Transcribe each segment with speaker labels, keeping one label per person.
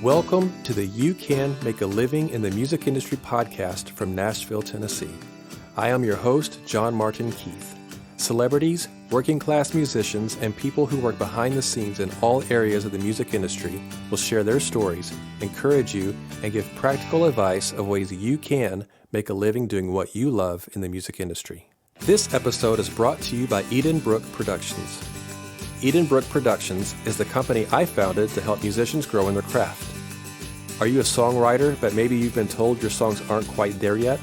Speaker 1: Welcome to the You Can Make a Living in the Music Industry podcast from Nashville, Tennessee. I am your host, John Martin Keith. Celebrities, working class musicians, and people who work behind the scenes in all areas of the music industry will share their stories, encourage you, and give practical advice of ways you can make a living doing what you love in the music industry. This episode is brought to you by Edenbrook Productions. Edenbrook Productions is the company I founded to help musicians grow in their craft. Are you a songwriter, but maybe you've been told your songs aren't quite there yet?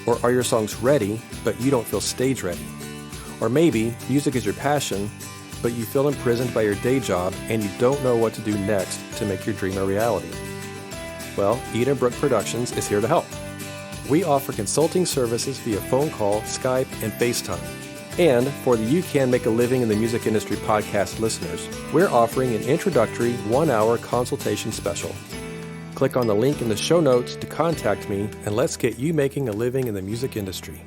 Speaker 1: Or are your songs ready, but you don't feel stage ready? Or maybe music is your passion, but you feel imprisoned by your day job and you don't know what to do next to make your dream a reality? Well, Edenbrook Productions is here to help. We offer consulting services via phone call, Skype, and FaceTime. And for the You Can Make a Living in the Music Industry podcast listeners, we're offering an introductory 1-hour consultation special. Click on the link in the show notes to contact me, and let's get you making a living in the music industry.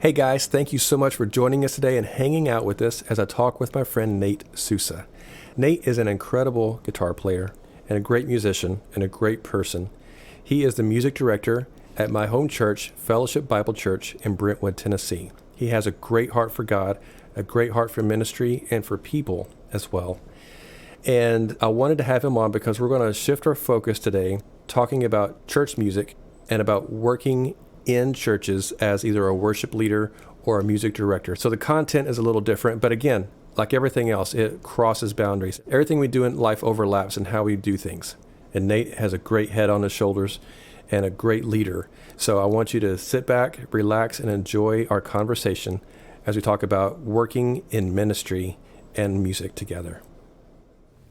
Speaker 1: Hey guys, thank you so much for joining us today and hanging out with us as I talk with my friend Nate Sousa. Nate is an incredible guitar player and a great musician and a great person. He is the music director at my home church, Fellowship Bible Church in Brentwood, Tennessee. He has a great heart for God, a great heart for ministry, and for people as well. And I wanted to have him on because we're going to shift our focus today talking about church music and about working in churches as either a worship leader or a music director. So the content is a little different, but again, like everything else, it crosses boundaries. Everything we do in life overlaps in how we do things. And Nate has a great head on his shoulders and a great leader. So I want you to sit back, relax, and enjoy our conversation as we talk about working in ministry and music together.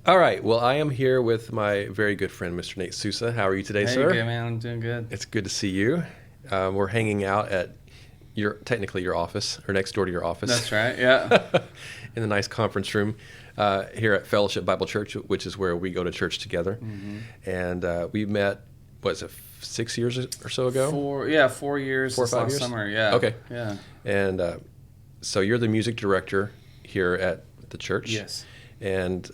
Speaker 1: All right. Well, I am here with my very good friend, Mr. Nate Sousa. How are you today, sir?
Speaker 2: Hey, good, man. I'm doing good.
Speaker 1: It's good to see you. We're hanging out at technically your office, or next door to your office.
Speaker 2: That's right, yeah.
Speaker 1: In the nice conference room here at Fellowship Bible Church, which is where we go to church together. Mm-hmm. And we met, 6 years or so ago?
Speaker 2: 4 years.
Speaker 1: 4 or 5 years?
Speaker 2: Summer, yeah.
Speaker 1: Okay.
Speaker 2: Yeah.
Speaker 1: And so you're the music director here at the church.
Speaker 2: Yes.
Speaker 1: And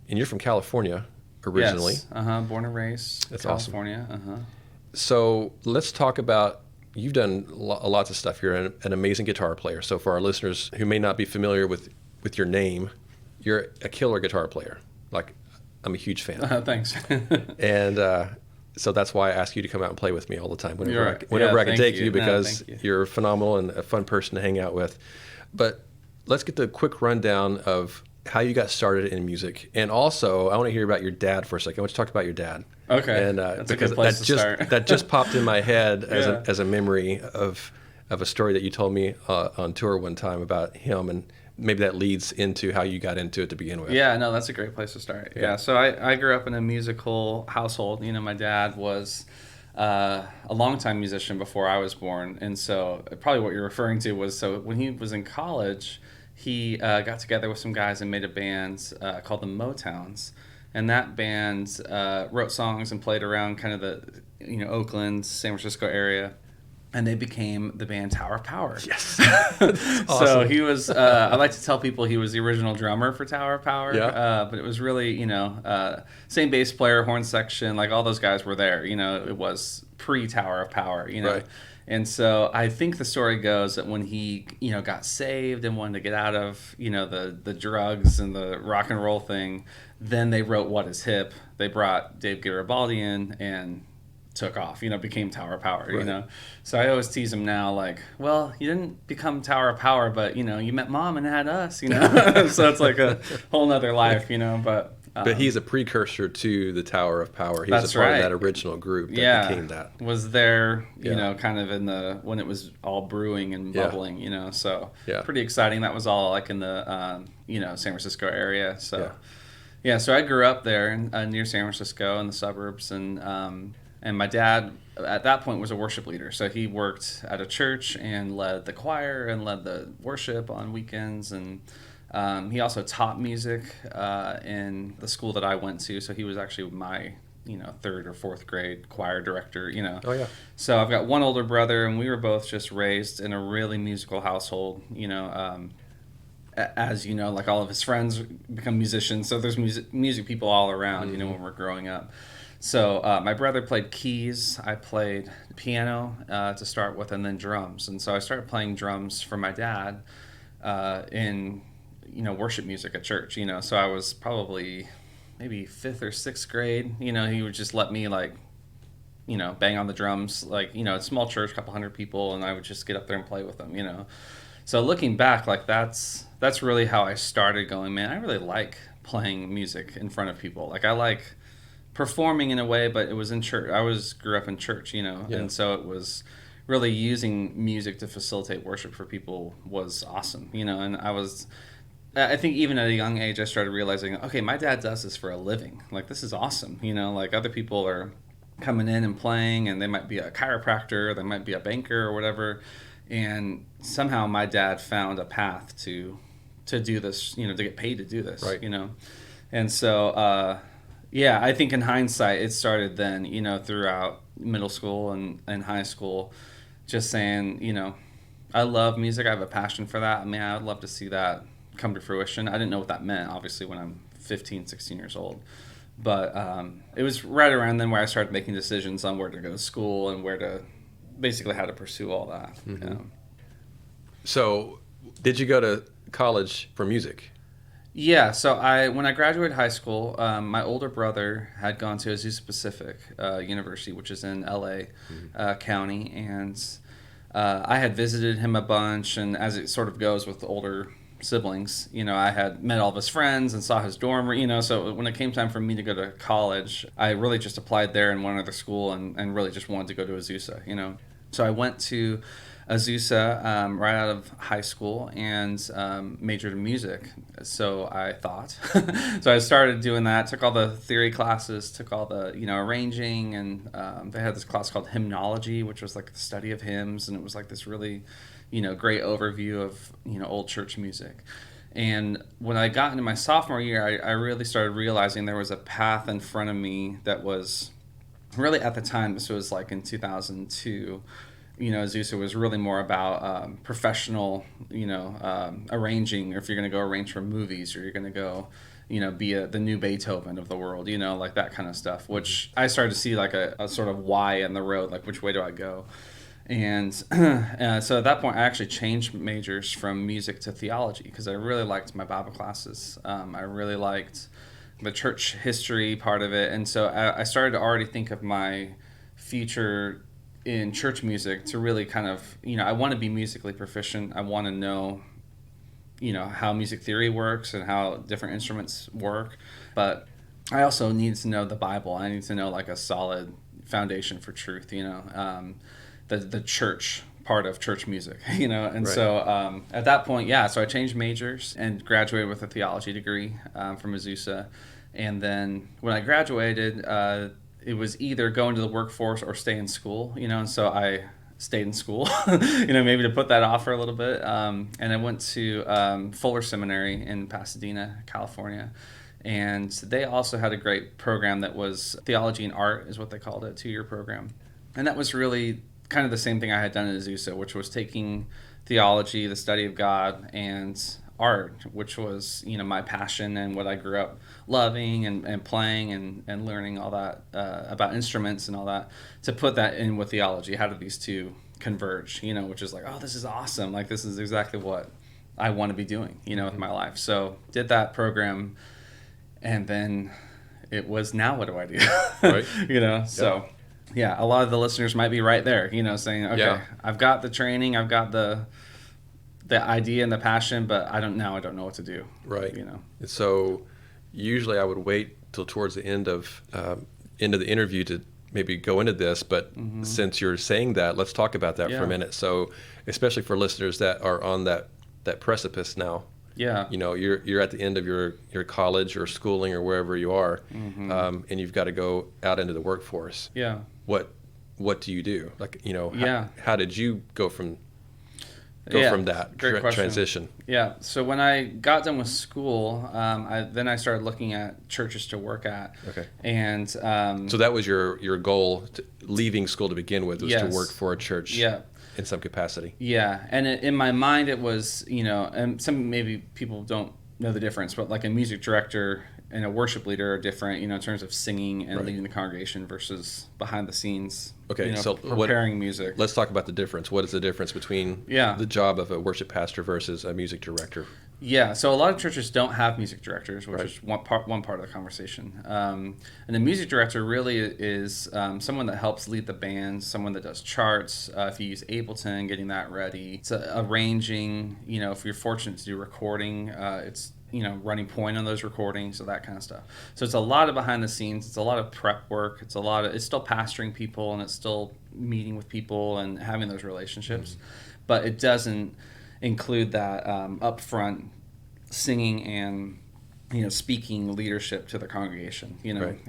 Speaker 1: you're from California originally.
Speaker 2: Yes. Born and raised.
Speaker 1: That's
Speaker 2: California.
Speaker 1: Awesome. So let's talk about, you've done lots of stuff. You're an amazing guitar player. So for our listeners who may not be familiar with your name, you're a killer guitar player. Like, I'm a huge fan.
Speaker 2: Thanks.
Speaker 1: And so that's why I ask you to come out and play with me all the time whenever I can take you, because you're phenomenal and a fun person to hang out with. But let's get the quick rundown of how you got started in music. And also, I want to hear about your dad for a second. I want you to talk about your dad.
Speaker 2: Okay.
Speaker 1: And
Speaker 2: that's
Speaker 1: because
Speaker 2: a good place to start.
Speaker 1: that just popped in my head as a memory of a story that you told me on tour one time about him, and maybe that leads into how you got into it to begin with.
Speaker 2: Yeah, no, that's a great place to start. Yeah, so I grew up in a musical household. You know, my dad was a longtime musician before I was born, and so probably what you're referring to was, so when he was in college, he got together with some guys and made a band called the Motowns. And that band wrote songs and played around kind of the Oakland, San Francisco area. And they became the band Tower of Power.
Speaker 1: Yes.
Speaker 2: Awesome. So he was, I like to tell people he was the original drummer for Tower of Power.
Speaker 1: Yeah.
Speaker 2: But it was really, same bass player, horn section, like all those guys were there. It was pre-Tower of Power,
Speaker 1: Right.
Speaker 2: And so I think the story goes that when he, got saved and wanted to get out of, the drugs and the rock and roll thing, then they wrote What Is Hip. They brought Dave Garibaldi in and took off, became Tower of Power,
Speaker 1: Right.
Speaker 2: So I always tease him now, like, well, you didn't become Tower of Power, but, you met mom and had us, So it's like a whole nother life,
Speaker 1: But he's a precursor to the Tower of Power. He's
Speaker 2: That's
Speaker 1: a part
Speaker 2: right.
Speaker 1: of that original group that became that.
Speaker 2: Was there, kind of in when it was all brewing and bubbling, so pretty exciting. That was all like in the, San Francisco area. So, so I grew up there near San Francisco in the suburbs, and my dad at that point was a worship leader. So he worked at a church and led the choir and led the worship on weekends, and he also taught music in the school that I went to. So he was actually my third or fourth grade choir director,
Speaker 1: Oh, yeah.
Speaker 2: So I've got one older brother, and we were both just raised in a really musical household, as you know, like all of his friends become musicians. So there's music people all around, you know, when we're growing up. So my brother played keys. I played piano to start with, and then drums. And so I started playing drums for my dad in, you know, worship music at church. You know, so I was probably maybe 5th or 6th grade. You know, he would just let me like, you know, bang on the drums, like, you know, a small church, a couple hundred people, and I would just get up there and play with them. You know, so looking back, like that's really how I started going, man, I really like playing music in front of people. Like I like performing in a way, but it was in church. Grew up in church, you know, and so it was really using music to facilitate worship for people was awesome, you know. And I think even at a young age, I started realizing, okay, my dad does this for a living. Like this is awesome, you know. Like other people are coming in and playing, and they might be a chiropractor, they might be a banker or whatever, and somehow my dad found a path to do this, you know, to get paid to do this, right. You know. And so I think in hindsight it started then, you know, throughout middle school and high school, just saying, you know, I love music, I have a passion for that. I mean, I'd love to see that come to fruition. I didn't know what that meant, obviously, when I'm 15, 16 years old. But it was right around then where I started making decisions on where to go to school and basically how to pursue all that.
Speaker 1: Mm-hmm.
Speaker 2: You know?
Speaker 1: So did you go to college for music?
Speaker 2: Yeah, so when I graduated high school, my older brother had gone to Sousa Pacific University, which is in LA County, and I had visited him a bunch, and as it sort of goes with older siblings, you know, I had met all of his friends and saw his dorm, you know, so when it came time for me to go to college, I really just applied there in one other school and really just wanted to go to Sousa, you know. So I went to Sousa right out of high school and majored in music, so I thought. So I started doing that, took all the theory classes, took all the, you know, arranging, and they had this class called hymnology, which was like the study of hymns, and it was like this really, you know, great overview of, you know, old church music. And when I got into my sophomore year, I really started realizing there was a path in front of me that was really, at the time, this was like in 2002, you know, Sousa was really more about professional, you know, arranging, or if you're going to go arrange for movies, or you're going to go, you know, be the new Beethoven of the world, you know, like that kind of stuff, which I started to see like a sort of why in the road, like which way do I go? And so at that point, I actually changed majors from music to theology because I really liked my Bible classes. I really liked the church history part of it. And so I started to already think of my future in church music to really kind of, you know, I want to be musically proficient. I want to know, you know, how music theory works and how different instruments work. But I also need to know the Bible. I need to know like a solid foundation for truth, you know, the church part of church music, you know. And right. So at that point, so I changed majors and graduated with a theology degree from Sousa. And then when I graduated, it was either go into the workforce or stay in school, you know. And so I stayed in school, you know, maybe to put that off for a little bit. And I went to Fuller Seminary in Pasadena, California. And they also had a great program that was theology and art is what they called it, a 2-year program. And that was really kind of the same thing I had done at Sousa, which was taking theology, the study of God, and art, which was, you know, my passion and what I grew up loving and playing and learning all that about instruments and all that, to put that in with theology. How do these two converge, you know, which is like, oh, this is awesome. Like, this is exactly what I want to be doing, you know, with my life. So did that program, and then it was, now what do I do? Right. You know, so yeah, a lot of the listeners might be right there, you know, saying, okay, I've got the training, I've got the idea and the passion, but I don't know what to do.
Speaker 1: Right.
Speaker 2: You know.
Speaker 1: So usually I would wait till towards the end of the interview to maybe go into this, but since you're saying that, let's talk about that for a minute. So especially for listeners that are on that precipice now.
Speaker 2: Yeah.
Speaker 1: You know, you're at the end of your college or schooling or wherever you are, and you've got to go out into the workforce.
Speaker 2: Yeah.
Speaker 1: What do you do? Like, you know, how did you go from that transition?
Speaker 2: Yeah. So when I got done with school, I started looking at churches to work at.
Speaker 1: Okay.
Speaker 2: And
Speaker 1: so that was your goal, leaving school to begin with, was to work for a church.
Speaker 2: Yeah.
Speaker 1: in some capacity.
Speaker 2: Yeah, and in my mind it was, and some maybe people don't know the difference, but like a music director and a worship leader are different, in terms of singing and leading the congregation versus behind the scenes.
Speaker 1: Okay, so
Speaker 2: preparing music.
Speaker 1: Let's talk about the difference. What is the difference between the job of a worship pastor versus a music director?
Speaker 2: Yeah, so a lot of churches don't have music directors, which is one part of the conversation. And the music director really is someone that helps lead the band, someone that does charts. If you use Ableton, getting that ready. It's arranging. If you're fortunate to do recording, it's running point on those recordings, so that kind of stuff. So it's a lot of behind the scenes. It's a lot of prep work. It's still pastoring people, and it's still meeting with people and having those relationships. But it doesn't include that upfront singing and speaking leadership to the congregation.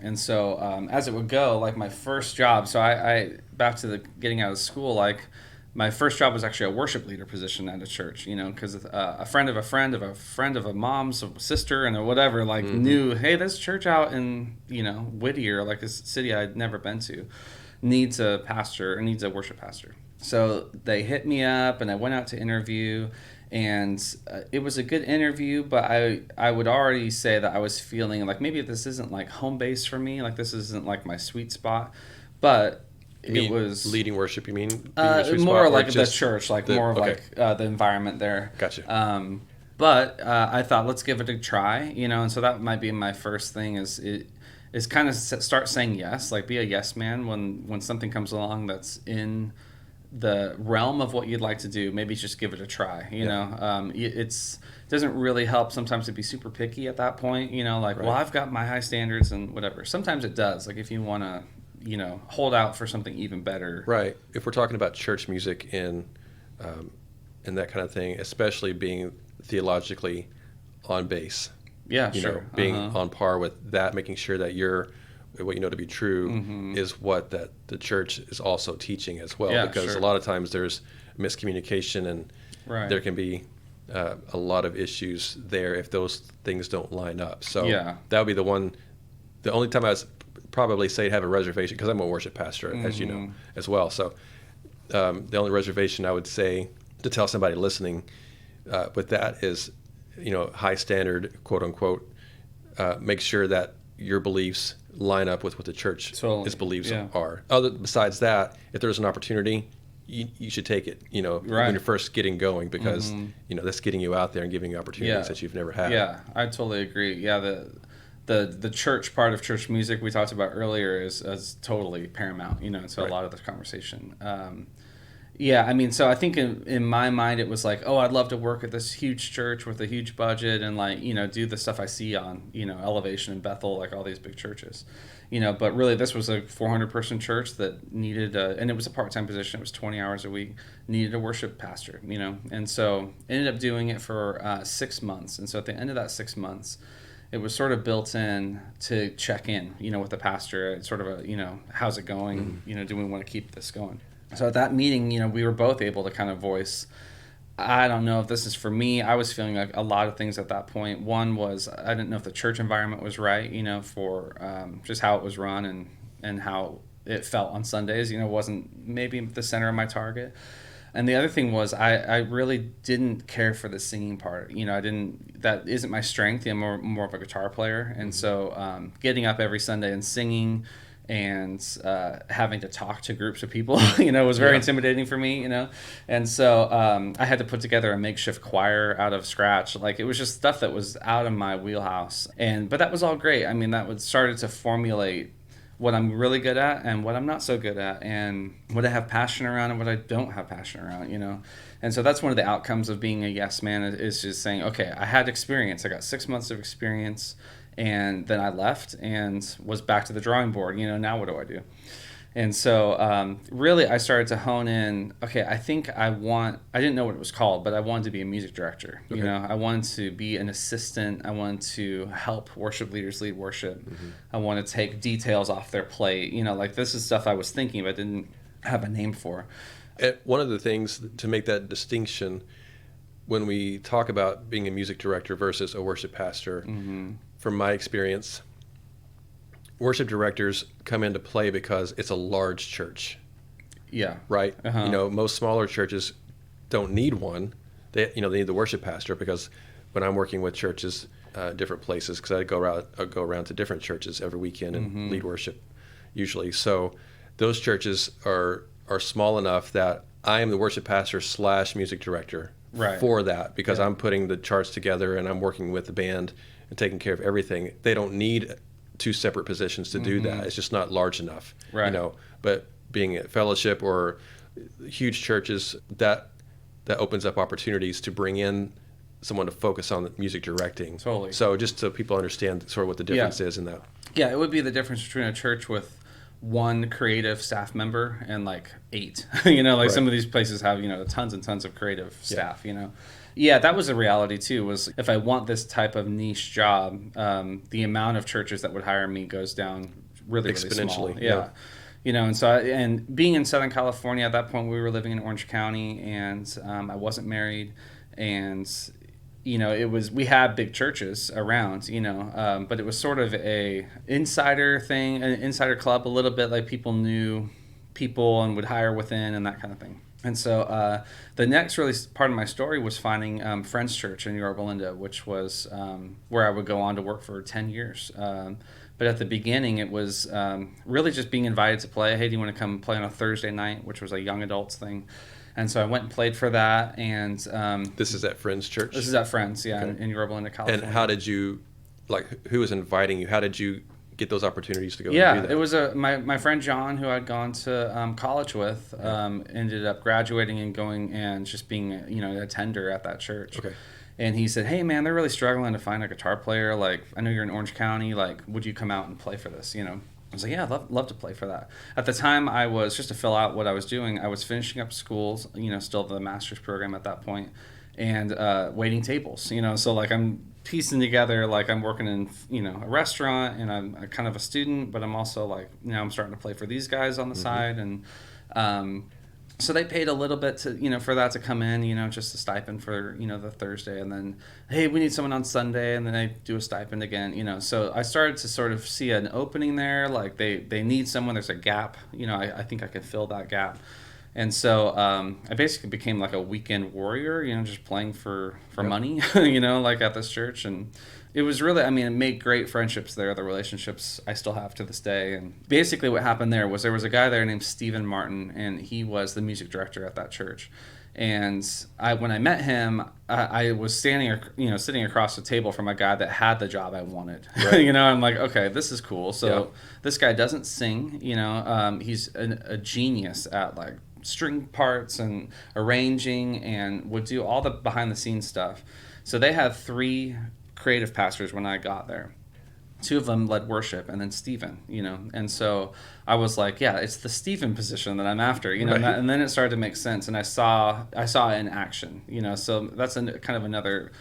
Speaker 2: And so as it would go, like my first job. So I back to the getting out of school, like. My first job was actually a worship leader position at a church, because a friend of a friend of a friend of a mom's sister and whatever, knew, hey, this church out in, Whittier, like a city I'd never been to, needs a pastor or needs a worship pastor. So they hit me up and I went out to interview, and it was a good interview, but I would already say that I was feeling like maybe this isn't like home base for me, like this isn't like my sweet spot, but... It was
Speaker 1: leading worship. You mean
Speaker 2: more like the church, like more of like the environment there.
Speaker 1: Gotcha.
Speaker 2: But I thought, let's give it a try, and so that might be my first thing is kind of start saying yes, like be a yes man when something comes along that's in the realm of what you'd like to do. Maybe just give it a try. It doesn't really help sometimes to be super picky at that point. Well, I've got my high standards and whatever. Sometimes it does. Like if you want to. Hold out for something even better.
Speaker 1: Right. If we're talking about church music and that kind of thing, especially being theologically on base.
Speaker 2: Yeah, sure.
Speaker 1: Being on par with that, making sure that what you know to be true is what that the church is also teaching as well.
Speaker 2: Yeah,
Speaker 1: because
Speaker 2: sure.
Speaker 1: a lot of times there's miscommunication and there can be a lot of issues there if those things don't line up. So that would be the only time I was probably say have a reservation, because I'm a worship pastor, as you know, as well. So the only reservation I would say to tell somebody listening with that is, high standard, quote unquote, make sure that your beliefs line up with what the church's beliefs are. Besides that, if there's an opportunity, you should take it, when you're first getting going, because, that's getting you out there and giving you opportunities that you've never had.
Speaker 2: Yeah, I totally agree. Yeah, the church part of church music we talked about earlier is totally paramount, so a lot of the conversation. So I think in my mind it was like, oh, I'd love to work at this huge church with a huge budget and do the stuff I see on, Elevation and Bethel, like all these big churches, but really this was a 400 person church that needed and it was a part-time position. It was 20 hours a week, needed a worship pastor, and so ended up doing it for 6 months. And so at the end of that 6 months, it was sort of built in to check in, with the pastor. It's sort of a, how's it going? Do we want to keep this going? So at that meeting, we were both able to kind of voice, I don't know if this is for me. I was feeling like a lot of things at that point. One was I didn't know if the church environment was right, for just how it was run and how it felt on Sundays, wasn't maybe the center of my target. And the other thing was I really didn't care for the singing part. That isn't my strength. I'm more of a guitar player. And so getting up every Sunday and singing and having to talk to groups of people, was very intimidating for me, And so I had to put together a makeshift choir out of scratch. Like it was just stuff that was out of my wheelhouse. But that was all great. That started to formulate what I'm really good at and what I'm not so good at, and what I have passion around and what I don't have passion around, And so that's one of the outcomes of being a yes man, is just saying, okay, I had experience. I got 6 months of experience, and then I left and was back to the drawing board. Now what do I do? And so really I started to hone in, okay, I think I didn't know what it was called, but I wanted to be a music director. Okay. I wanted to be an assistant. I wanted to help worship leaders lead worship. I want to take details off their plate. This is stuff I was thinking but didn't have a name for.
Speaker 1: One of the things to make that distinction when we talk about being a music director versus a worship pastor, from my experience, worship directors come into play because it's a large church.
Speaker 2: Yeah.
Speaker 1: Right? Most smaller churches don't need one. They need the worship pastor, because when I'm working with churches, different places, because I go around to different churches every weekend and lead worship usually. So those churches are small enough that I am the worship pastor / music director for that, because I'm putting the charts together and I'm working with the band and taking care of everything. They don't need 2 separate positions to do that. It's just not large enough.
Speaker 2: Right.
Speaker 1: But being at fellowship or huge churches, that opens up opportunities to bring in someone to focus on the music directing.
Speaker 2: Totally.
Speaker 1: So just so people understand sort of what the difference is in that.
Speaker 2: Yeah, it would be the difference between a church with 1 creative staff member and like 8. Some of these places have, tons and tons of creative staff, Yeah, that was a reality too, was if I want this type of niche job, the amount of churches that would hire me goes down really
Speaker 1: exponentially.
Speaker 2: Small. Yeah. And being in Southern California at that point, we were living in Orange County, and I wasn't married, and we had big churches around, but it was sort of a insider thing, an insider club a little bit, like people knew people and would hire within and that kind of thing. And so the next really part of my story was finding Friends Church in Yorba Linda, which was where I would go on to work for 10 years. But at the beginning, it was really just being invited to play. Hey, do you want to come play on a Thursday night, which was a young adults thing. And so I went and played for that. And
Speaker 1: this is at Friends Church?
Speaker 2: This is at Friends, in Yorba Linda, California.
Speaker 1: And how did you, who was inviting you? How did you get those opportunities to go and do that?
Speaker 2: It was my friend John, who I'd gone to college with, ended up graduating and going and just being a tender at that church.
Speaker 1: Okay.
Speaker 2: And he said, hey man, they're really struggling to find a guitar player. Like, I know you're in Orange County. Like, would you come out and play for this? I was like, yeah, I'd love to play for that. At the time, I was, just to fill out what I was doing, I was finishing up schools, still the master's program at that point, and waiting tables, so like I'm piecing together, like I'm working in, a restaurant, and I'm kind of a student, but I'm also like, I'm starting to play for these guys on the side. And so they paid a little bit to, for that to come in, just a stipend for, the Thursday. And then, hey, we need someone on Sunday. And then they do a stipend again, So I started to sort of see an opening there. Like they need someone. There's a gap. I think I can fill that gap. And so I basically became like a weekend warrior, just playing for money, like at this church. And it was really, it made great friendships there, the relationships I still have to this day. And basically what happened there was a guy there named Stephen Martin, and he was the music director at that church. And when I met him, I was sitting across the table from a guy that had the job I wanted. Right. I'm like, okay, this is cool. So this guy doesn't sing, he's a genius at like string parts and arranging, and would do all the behind the scenes stuff. So they had 3 creative pastors when I got there. 2 of them led worship, and then Stephen, and so I was like, yeah, it's the Stephen position that I'm after, right. And then it started to make sense, and I saw it in action, so that's kind of another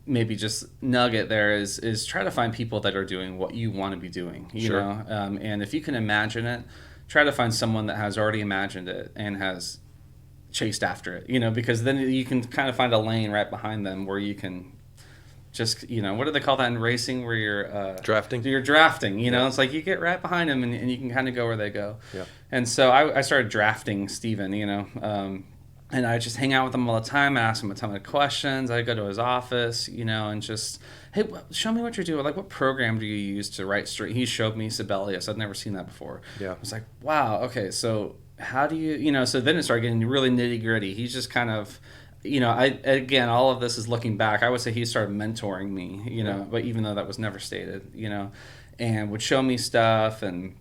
Speaker 2: maybe just nugget there is try to find people that are doing what you want to be doing, you know, and if you can imagine it, try to find someone that has already imagined it and has chased after it, because then you can kind of find a lane right behind them where you can just, what do they call that in racing, where you're
Speaker 1: drafting?
Speaker 2: You're drafting, it's like you get right behind them and you can kind of go where they go. Yeah. And so I started drafting Steven, and I just hang out with him all the time. I ask him a ton of questions. I go to his office, and just, hey, show me what you're doing. Like, what program do you use to write straight? He showed me Sibelius. I'd never seen that before. Yeah. I was like, wow, okay, so how do you, so then it started getting really nitty gritty. He's just kind of, again, all of this is looking back. I would say he started mentoring me, but even though that was never stated, and would show me stuff and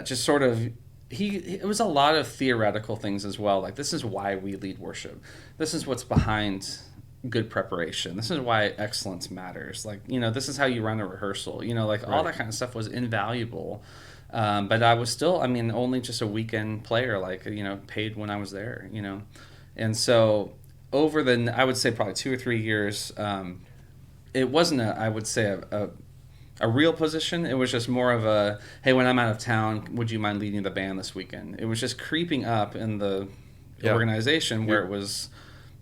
Speaker 2: just sort of, it was a lot of theoretical things as well. Like, this is why we lead worship. This is what's behind good preparation. This is why excellence matters. Like, this is how you run a rehearsal. Like, all that kind of stuff was invaluable. But I was still, only just a weekend player, like, paid when I was there, And so over I would say probably 2 or 3 years, it wasn't a real position. It was just more of a, hey, when I'm out of town, would you mind leading the band this weekend? It was just creeping up in the organization where it was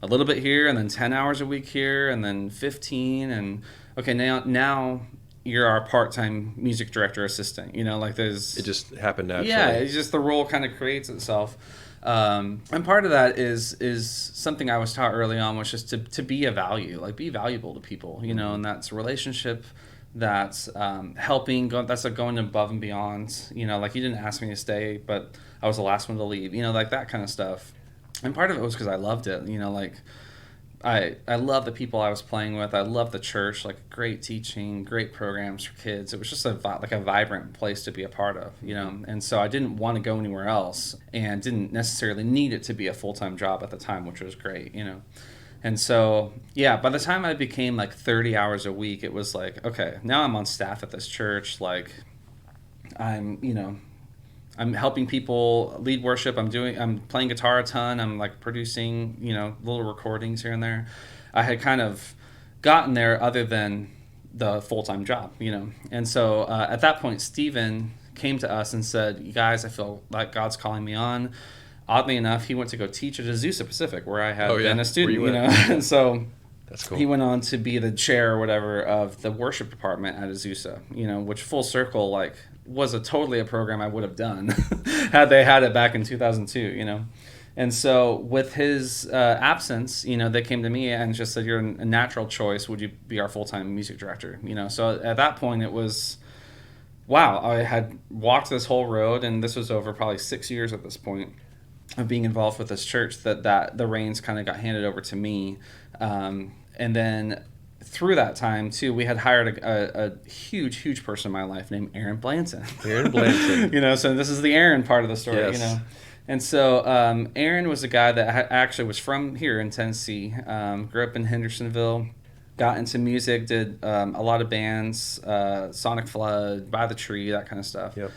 Speaker 2: a little bit here and then 10 hours a week here and then 15. And okay, now you're our part-time music director assistant, like there's...
Speaker 1: It just happened naturally.
Speaker 2: Yeah, it's just the role kind of creates itself. And part of that is something I was taught early on, was just to be a value, like be valuable to people, you know, and that's a relationship, that's helping, that's like going above and beyond, you know, like you didn't ask me to stay, but I was the last one to leave, you know, like that kind of stuff. And part of it was because I loved it, you know, like I love the people I was playing with. I love the church, like great teaching, great programs for kids. It was just a vibrant place to be a part of, you know. And so I didn't want to go anywhere else, and didn't necessarily need it to be a full-time job at the time, which was great, you know. And so, yeah, by the time I became like 30 hours a week, it was like, okay, now I'm on staff at this church. Like I'm helping people lead worship. I'm playing guitar a ton. I'm like producing, you know, little recordings here and there. I had kind of gotten there other than the full-time job, you know. And so at that point, Stephen came to us and said, "You guys, I feel like God's calling me on." Oddly enough, he went to go teach at Azusa Pacific, where I had been a student, you know. And so
Speaker 1: that's cool.
Speaker 2: He went on to be the chair or whatever of the worship department at Azusa, you know, which full circle, like, was totally a program I would have done had they had it back in 2002, you know. And so with his absence, you know, they came to me and just said, "You're a natural choice. Would you be our full-time music director?" You know, so at that point it was, wow, I had walked this whole road, and this was over probably 6 years at this point of being involved with this church, that the reins kind of got handed over to me. And then through that time, too, we had hired a huge person in my life named Aaron Blanton.
Speaker 1: Aaron Blanton.
Speaker 2: You know, so this is the Aaron part of the story,
Speaker 1: yes.
Speaker 2: You know. And so Aaron was a guy that actually was from here in Tennessee, grew up in Hendersonville, got into music, did a lot of bands, Sonic Flood, By the Tree, that kind of stuff.
Speaker 1: Yep.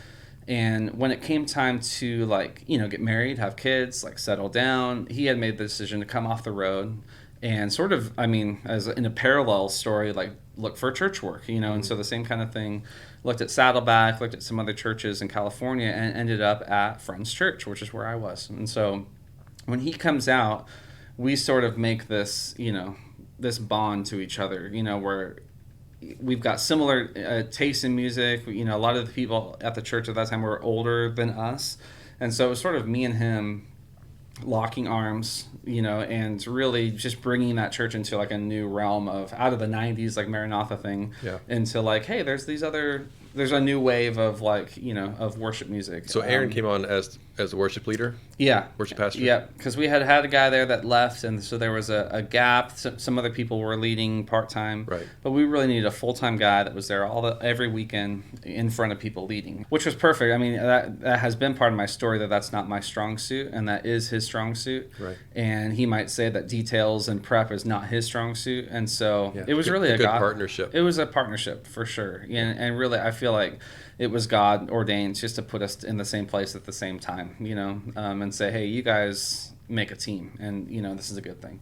Speaker 2: And when it came time to, like, you know, get married, have kids, like settle down, he had made the decision to come off the road and sort of, I mean, as in a parallel story, like look for church work, you know. And so the same kind of thing, looked at Saddleback, looked at some other churches in California, and ended up at Friends Church, which is where I was. And so when he comes out, we sort of make this, you know, this bond to each other, you know, where we've got similar tastes in music. You know, a lot of the people at the church at that time were older than us. And so it was sort of me and him locking arms, you know, and really just bringing that church into like a new realm of out of the 90s, like Maranatha thing, into like, hey, there's a new wave of, like, you know, of worship music.
Speaker 1: So Aaron came on as a worship leader?
Speaker 2: Yeah.
Speaker 1: Worship pastor?
Speaker 2: Yeah, because we had a guy there that left, and so there was a gap. Some other people were leading part-time.
Speaker 1: Right.
Speaker 2: But we really needed a full-time guy that was there every weekend in front of people leading, which was perfect. I mean, that has been part of my story, that's not my strong suit, and that is his strong suit.
Speaker 1: Right.
Speaker 2: And he might say that details and prep is not his strong suit, and so it was really a
Speaker 1: good partnership.
Speaker 2: It was a partnership for sure, and really I feel like it was God ordained just to put us in the same place at the same time, you know, and say, hey, you guys make a team, and, you know, this is a good thing.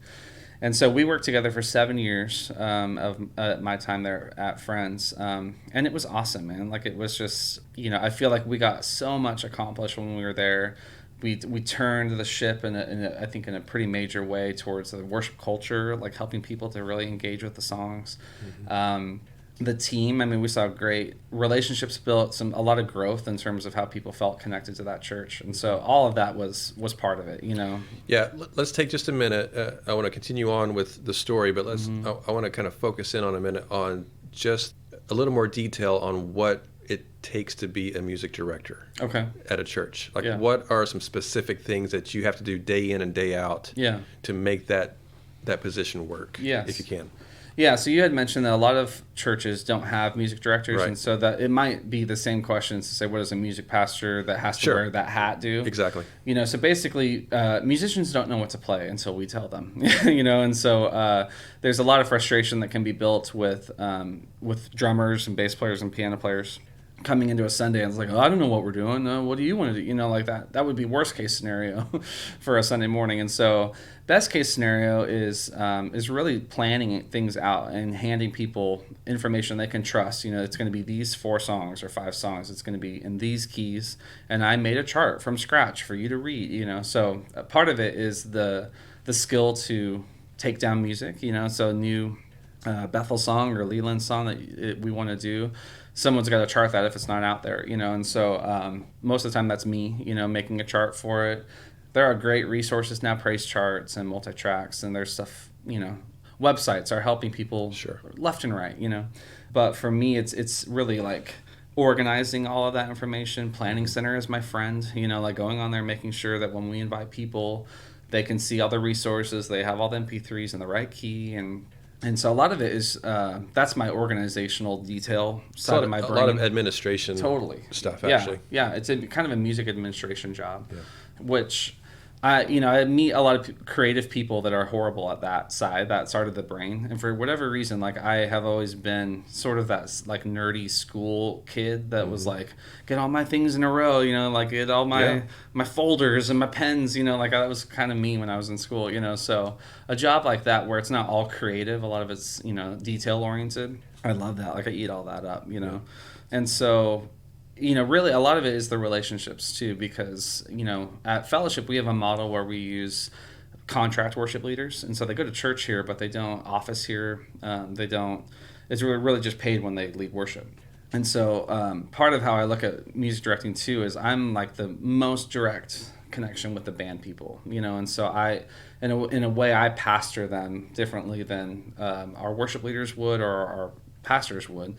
Speaker 2: And so we worked together for 7 years of my time there at Friends, and it was awesome, man. Like, it was just, you know, I feel like we got so much accomplished when we were there. We turned the ship I think in a pretty major way towards the worship culture, like helping people to really engage with the songs. Mm-hmm. The team, I mean, we saw great relationships built, a lot of growth in terms of how people felt connected to that church. And so all of that was part of it, you know.
Speaker 1: Yeah, let's take just a minute. I want to continue on with the story, but I want to kind of focus in on a minute on just a little more detail on what it takes to be a music director at a church. Like, what are some specific things that you have to do day in and day out to make that position work, if you can?
Speaker 2: Yeah, so you had mentioned that a lot of churches don't have music directors, and so that it might be the same questions to say, what does a music pastor that has to wear that hat do?
Speaker 1: Exactly.
Speaker 2: You know, so basically, musicians don't know what to play until we tell them, you know, and so there's a lot of frustration that can be built with drummers and bass players and piano players coming into a Sunday and it's like, oh, I don't know what we're doing. What do you want to do? You know, like that. That would be worst case scenario for a Sunday morning. And so best case scenario is really planning things out and handing people information they can trust. You know, it's going to be these 4 songs or 5 songs. It's going to be in these keys. And I made a chart from scratch for you to read, you know. So part of it is the skill to take down music, you know. So a new Bethel song or Leland song that we want to do, someone's got to chart that if it's not out there, you know. And so most of the time that's me, you know, making a chart for it. there are great resources now, praise charts and multi-tracks, and there's stuff, websites are helping people left and right, But for me, it's really like organizing all of that information. Planning Center is my friend, like going on there, making sure that when we invite people, they can see all the resources, they have all the MP3s in the right key, and so a lot of it is that's my organizational detail side of my brain. A lot
Speaker 1: of administration stuff, actually.
Speaker 2: Yeah, it's kind of a music administration job, which I meet a lot of creative people that are horrible at that side of the brain. And for whatever reason, like I have always been sort of that like nerdy school kid that was like, get all my things in a row, like get all my folders and my pens, like that was kind of me when I was in school, So a job like that where it's not all creative, a lot of it's, detail oriented. I love that. Like I eat all that up, And so really a lot of it is the relationships too, because, at Fellowship, we have a model where we use contract worship leaders. And so they go to church here, but they don't office here. It's really just paid when they lead worship. And so part of how I look at music directing too is I'm like the most direct connection with the band people, and so in a way I pastor them differently than our worship leaders would or our pastors would,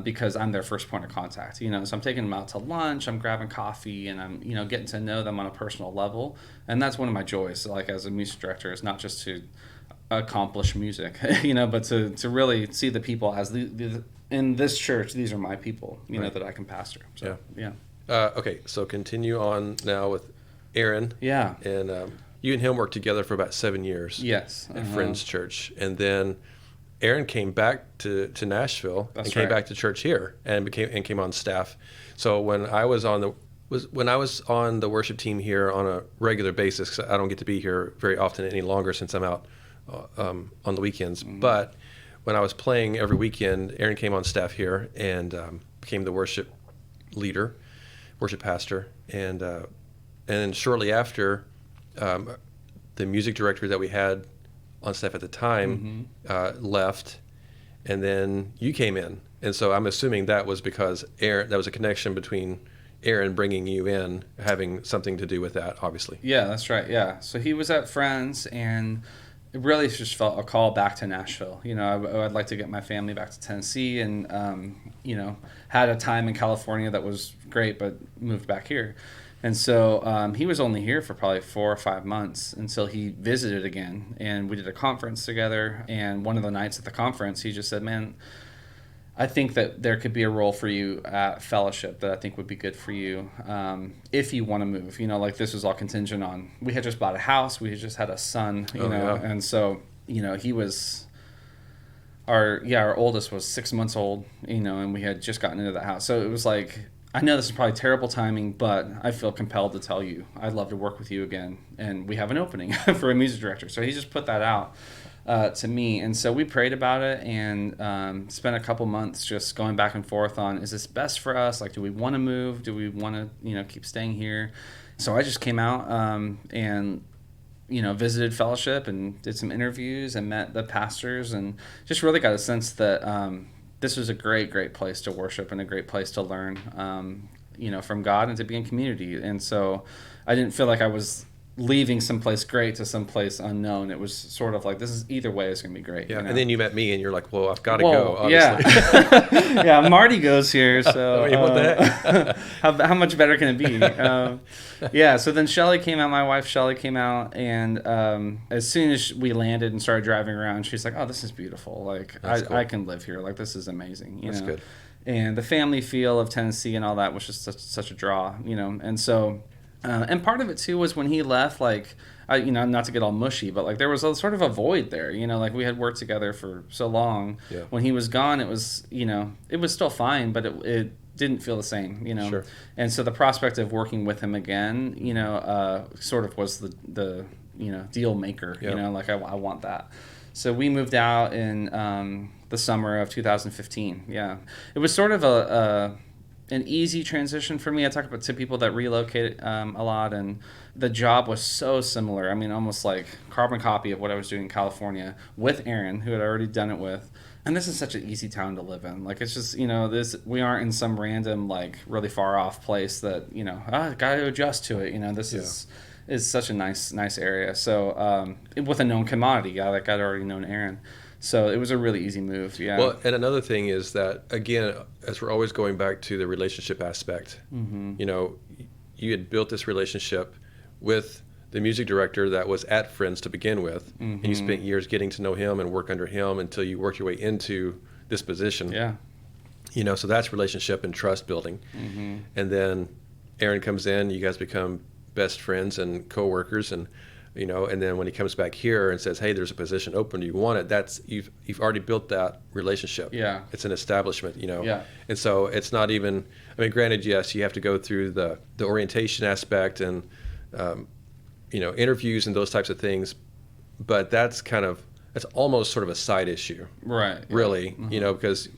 Speaker 2: because I'm their first point of contact, so I'm taking them out to lunch, I'm grabbing coffee, and I'm getting to know them on a personal level. And that's one of my joys, like as a music director, is not just to accomplish music but to really see the people as in this church, these are my people, that I can pastor. So
Speaker 1: okay, so continue on now with Aaron. And you and him worked together for about 7 years.
Speaker 2: Yes.
Speaker 1: At Friends Church, and then Aaron came back to Nashville.
Speaker 2: That's
Speaker 1: and came back to church here and came on staff. So when I was on the worship team here on a regular basis, 'cause I don't get to be here very often any longer since I'm out on the weekends. But when I was playing every weekend, Aaron came on staff here and became the worship leader, worship pastor, and then shortly after, the music director that we had on staff at the time left, and then you came in. And so I'm assuming that was because that was a connection between Aaron bringing you in, having something to do with that, obviously.
Speaker 2: Yeah, that's right. Yeah. So he was at Friends, and it really just felt a call back to Nashville. I'd like to get my family back to Tennessee, and had a time in California that was great, but moved back here. And so he was only here for probably 4 or 5 months until he visited again. And we did a conference together. And one of the nights at the conference, he just said, man, I think that there could be a role for you at Fellowship that I think would be good for you if you want to move. Like this was all contingent on, we had just bought a house. We had just had a son, And so, he was, our oldest was 6 months old, and we had just gotten into the house. So it was like, I know this is probably terrible timing, but I feel compelled to tell you I'd love to work with you again, and we have an opening for a music director. So he just put that out to me, and so we prayed about it and spent a couple months just going back and forth on, is this best for us? Like, do we want to move? Do we want to keep staying here? So I just came out and visited Fellowship and did some interviews and met the pastors and just really got a sense that this was a great, great place to worship and a great place to learn, from God and to be in community. And so I didn't feel like I was leaving someplace great to someplace unknown. It was sort of like, this is either way is going to be great.
Speaker 1: Yeah, and then you met me and you're like, well, I've got to go, obviously.
Speaker 2: Yeah. Yeah, Marty goes here, so
Speaker 1: what the heck?
Speaker 2: how much better can it be? Yeah, so then Shelly came out, my wife Shelly came out, and as soon as we landed and started driving around, she's like, oh, this is beautiful. Like, cool. I can live here. Like, this is amazing.
Speaker 1: That's good.
Speaker 2: And the family feel of Tennessee and all that was just such a draw, and so... and part of it too was when he left, like, not to get all mushy, but like there was a sort of a void there, like we had worked together for so long. Yeah. When he was gone, it was, it was still fine, but it didn't feel the same,
Speaker 1: Sure.
Speaker 2: And so the prospect of working with him again, sort of was the deal maker,
Speaker 1: Yep.
Speaker 2: Like I want that. So we moved out in the summer of 2015. Yeah, it was sort of an easy transition for me. I talk to people that relocate a lot, and the job was so similar. I mean, almost like carbon copy of what I was doing in California with Aaron, who had already done it with. And this is such an easy town to live in. Like, it's just, we aren't in some random, like, really far off place that, gotta adjust to it. is such a nice area. So with a known commodity guy, like I'd already known Aaron. So it was a really easy move. Yeah.
Speaker 1: Well, and another thing is that, again, as we're always going back to the relationship aspect, you know, you had built this relationship with the music director that was at Friends to begin with, and you spent years getting to know him and work under him until you worked your way into this position.
Speaker 2: Yeah.
Speaker 1: You know, so that's relationship and trust building. And then Aaron comes in, you guys become best friends and co-workers, and you know, and then when he comes back here and says, hey, there's a position open, do you want it? That's you've already built that relationship.
Speaker 2: Yeah.
Speaker 1: It's an establishment, you know.
Speaker 2: Yeah.
Speaker 1: And so it's not even, I mean, granted, yes, you have to go through the orientation aspect and you know, interviews and those types of things, but that's almost sort of a side issue.
Speaker 2: Right.
Speaker 1: Really, you know, because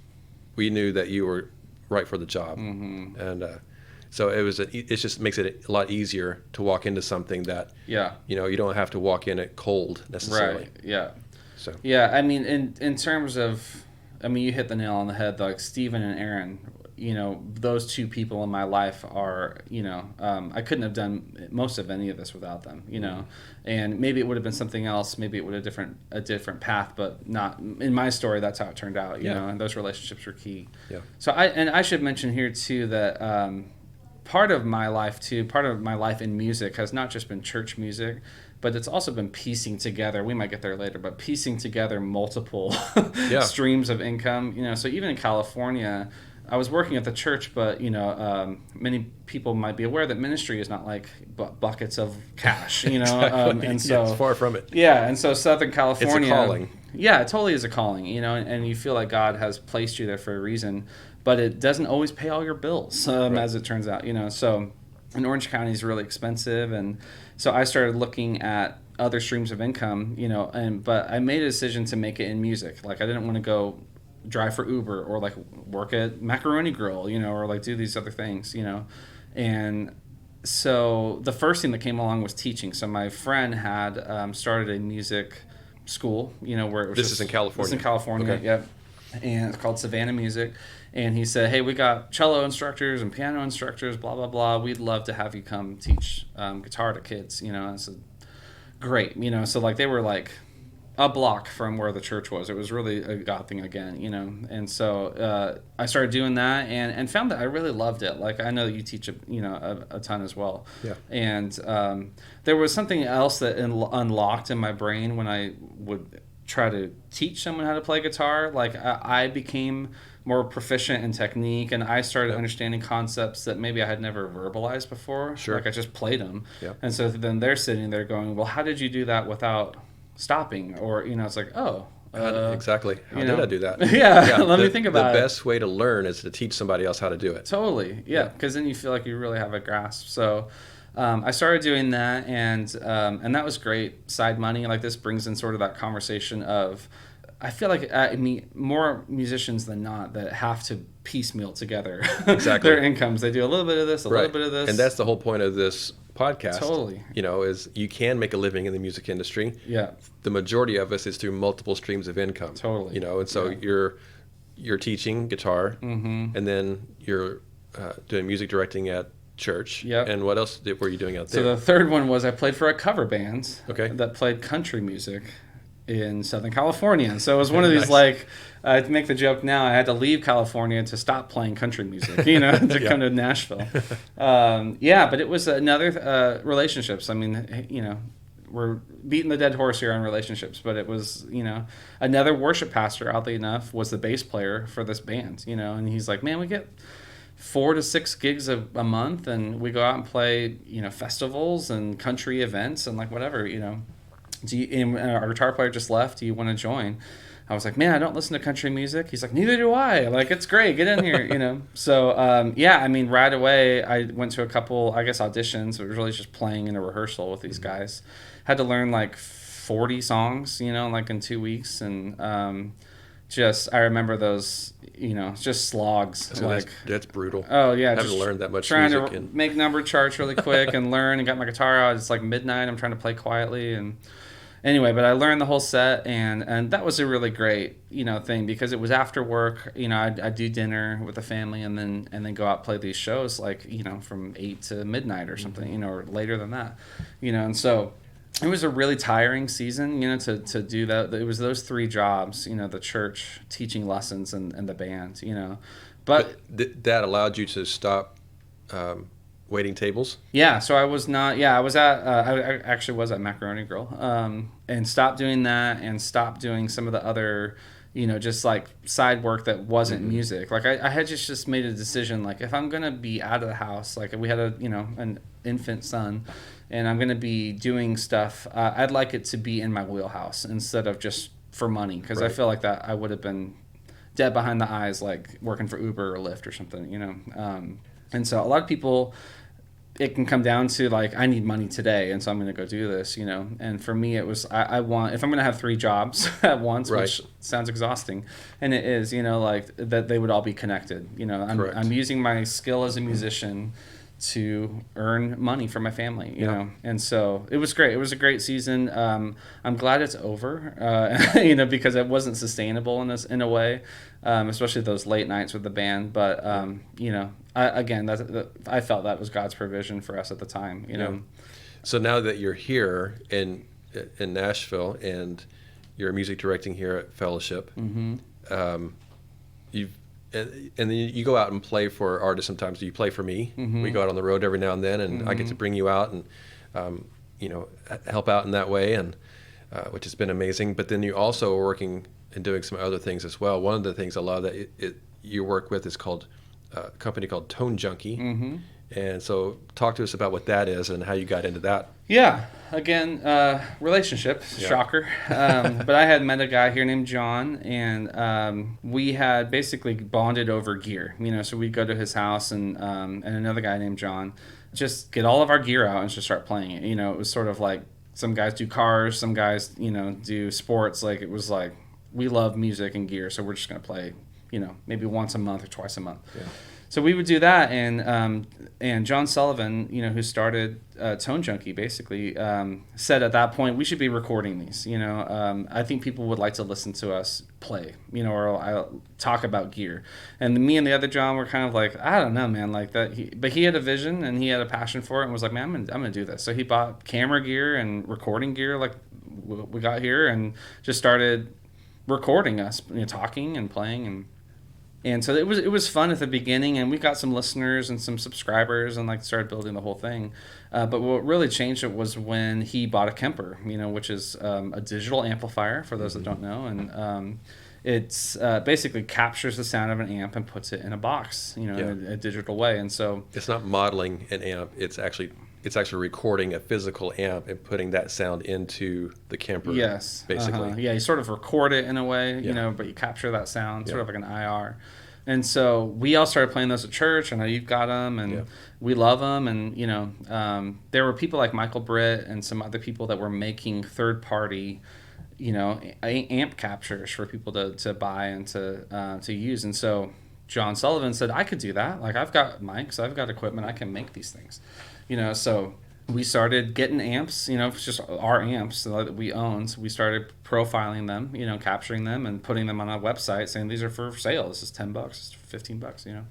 Speaker 1: we knew that you were right for the job. And so it just makes it a lot easier to walk into something that, you know, you don't have to walk in it cold necessarily.
Speaker 2: Right. Yeah.
Speaker 1: So. Yeah,
Speaker 2: I mean, in terms of, I mean, you hit the nail on the head. Like Steven and Aaron, you know, those two people in my life are, you know, I couldn't have done most of any of this without them, you know, and maybe it would have been something else. Maybe it would have a different path, but not in my story. That's how it turned out, you know, and those relationships were key. Yeah. So I should mention here too that, part of my life in music has not just been church music, but it's also been piecing together, we might get there later, but piecing together multiple streams of income, you know. So even in California, I was working at the church, but, you know, many people might be aware that ministry is not like buckets of cash, you know.
Speaker 1: Exactly.
Speaker 2: And so
Speaker 1: it's far from it.
Speaker 2: Yeah, and so Southern California,
Speaker 1: it's a calling.
Speaker 2: Yeah, it totally is a calling, you know, and you feel like God has placed you there for a reason, but it doesn't always pay all your bills, as it turns out, you know. So, and Orange County is really expensive, and so I started looking at other streams of income, you know, but I made a decision to make it in music. Like I didn't want to go drive for Uber or like work at Macaroni Grill, you know, or like do these other things, you know. And so the first thing that came along was teaching. So my friend had started a music school, you know, where it was
Speaker 1: This is in California.
Speaker 2: This is in California,
Speaker 1: okay.
Speaker 2: Yep. And it's called Savannah Music. And he said, hey, we got cello instructors and piano instructors, blah, blah, blah. We'd love to have you come teach guitar to kids, you know. And I said, great, you know. So like they were like a block from where the church was. It was really a God thing again, you know. And so I started doing that and found that I really loved it. Like I know you teach a ton as well. Yeah. And there was something else that unlocked in my brain when I would try to teach someone how to play guitar. Like I became more proficient in technique, and I started understanding concepts that maybe I had never verbalized before.
Speaker 1: Sure.
Speaker 2: Like I just played them.
Speaker 1: Yeah.
Speaker 2: And so then they're sitting there going, well, how did you do that without stopping? Or, you know, it's like,
Speaker 1: exactly. How did I do that?
Speaker 2: Let me think about it.
Speaker 1: The best way to learn is to teach somebody else how to do it.
Speaker 2: Totally. Yeah. Because then you feel like you really have a grasp. So I started doing that, and that was great. Side money like this brings in sort of that conversation of, I feel like I meet more musicians than not that have to piecemeal together their incomes. They do a little bit of this, a little bit of this.
Speaker 1: And that's the whole point of this podcast.
Speaker 2: Totally.
Speaker 1: You know, is you can make a living in the music industry.
Speaker 2: Yeah.
Speaker 1: The majority of us is through multiple streams of income.
Speaker 2: Totally.
Speaker 1: You know, and so you're teaching guitar, and then you're doing music directing at church.
Speaker 2: Yeah.
Speaker 1: And what else were you doing out there?
Speaker 2: So the third one was I played for a cover band that played country music in Southern California. So it was one of these like, to make the joke now, I had to leave California to stop playing country music, you know, to come to Nashville. But it was another relationships. I mean, you know, we're beating the dead horse here on relationships, but it was, you know, another worship pastor, oddly enough, was the bass player for this band, you know, and he's like, man, we get 4 to 6 gigs a month, and we go out and play, you know, festivals and country events and like whatever, you know. And our guitar player just left. Do you want to join? I was like, man, I don't listen to country music. He's like, neither do I. Like, it's great. Get in here, you know. So, I mean, right away, I went to a couple, I guess, auditions. It was really just playing in a rehearsal with these guys. Had to learn like 40 songs, you know, like in 2 weeks. And I remember those, you know, just slogs.
Speaker 1: So like that's brutal.
Speaker 2: Oh, yeah.
Speaker 1: Having learned that much
Speaker 2: trying
Speaker 1: music.
Speaker 2: Trying to make number charts really quick and learn and got my guitar out. It's like midnight. I'm trying to play quietly. anyway, but I learned the whole set, and that was a really great, thing, because it was after work. I'd do dinner with the family, and then go out, play these shows, like, from 8 to midnight or something, or later than that, and so it was a really tiring season, to do that. It was those 3 jobs, the church, teaching lessons, and the band, but
Speaker 1: that allowed you to stop waiting tables?
Speaker 2: Yeah, so I was not. Yeah, I actually was at Macaroni Grill, and stopped doing that, and stopped doing some of the other, just like side work that wasn't music. Like I had just made a decision. Like, if I'm gonna be out of the house, like we had an infant son, and I'm gonna be doing stuff, I'd like it to be in my wheelhouse instead of just for money, because I feel like that I would have been dead behind the eyes, like working for Uber or Lyft or something, And so a lot of people, it can come down to like, I need money today, and so I'm going to go do this, And for me, it was, I want, if I'm going to have 3 jobs at once, which sounds exhausting, and it is, like that they would all be connected. I'm using my skill as a musician to earn money for my family, you know, and so it was great. It was a great season. I'm glad it's over, because it wasn't sustainable in a way, especially those late nights with the band. But I felt that was God's provision for us at the time, know.
Speaker 1: So now that you're here in Nashville, and you're music directing here at Fellowship, you've and then you go out and play for artists sometimes. You play for me. We go out on the road every now and then, and I get to bring you out and help out in that way, and which has been amazing. But then you also are working and doing some other things as well. One of the things I love that you work with is called a company called Tone Junkie. And so talk to us about what that is and how you got into that.
Speaker 2: Yeah. Again, relationship, shocker. But I had met a guy here named John, and we had basically bonded over gear. So we'd go to his house, and another guy named John, just get all of our gear out and just start playing it. It was sort of like, some guys do cars, some guys, do sports. Like, it was like, we love music and gear, so we're just going to play, maybe once a month or twice a month. Yeah. So we would do that, and John Sullivan, who started Tone Junkie, basically said at that point, we should be recording these. I think people would like to listen to us play, or I'll talk about gear. And me and the other John were kind of like, I don't know, man, like that. But he had a vision, and he had a passion for it, and was like, man, I'm gonna do this. So he bought camera gear and recording gear, like we got here, and just started recording us, talking and playing. And so it was fun at the beginning, and we got some listeners and some subscribers, and like started building the whole thing. But what really changed it was when he bought a Kemper, which is a digital amplifier for those that don't know, and it's basically captures the sound of an amp and puts it in a box, in a digital way. And so
Speaker 1: it's not modeling an amp; it's actually recording a physical amp and putting that sound into the Kemper.
Speaker 2: Yes,
Speaker 1: basically.
Speaker 2: Yeah, you sort of record it in a way, but you capture that sound, sort of like an IR. And so we all started playing those at church. I know you've got them, and we love them. And there were people like Michael Britt and some other people that were making third-party, amp captures for people to buy and to use. And so John Sullivan said, I could do that. Like, I've got mics, I've got equipment, I can make these things. So we started getting amps, just our amps that we own. So we started profiling them, capturing them and putting them on a website saying, these are for sale. This is $10, it's $15,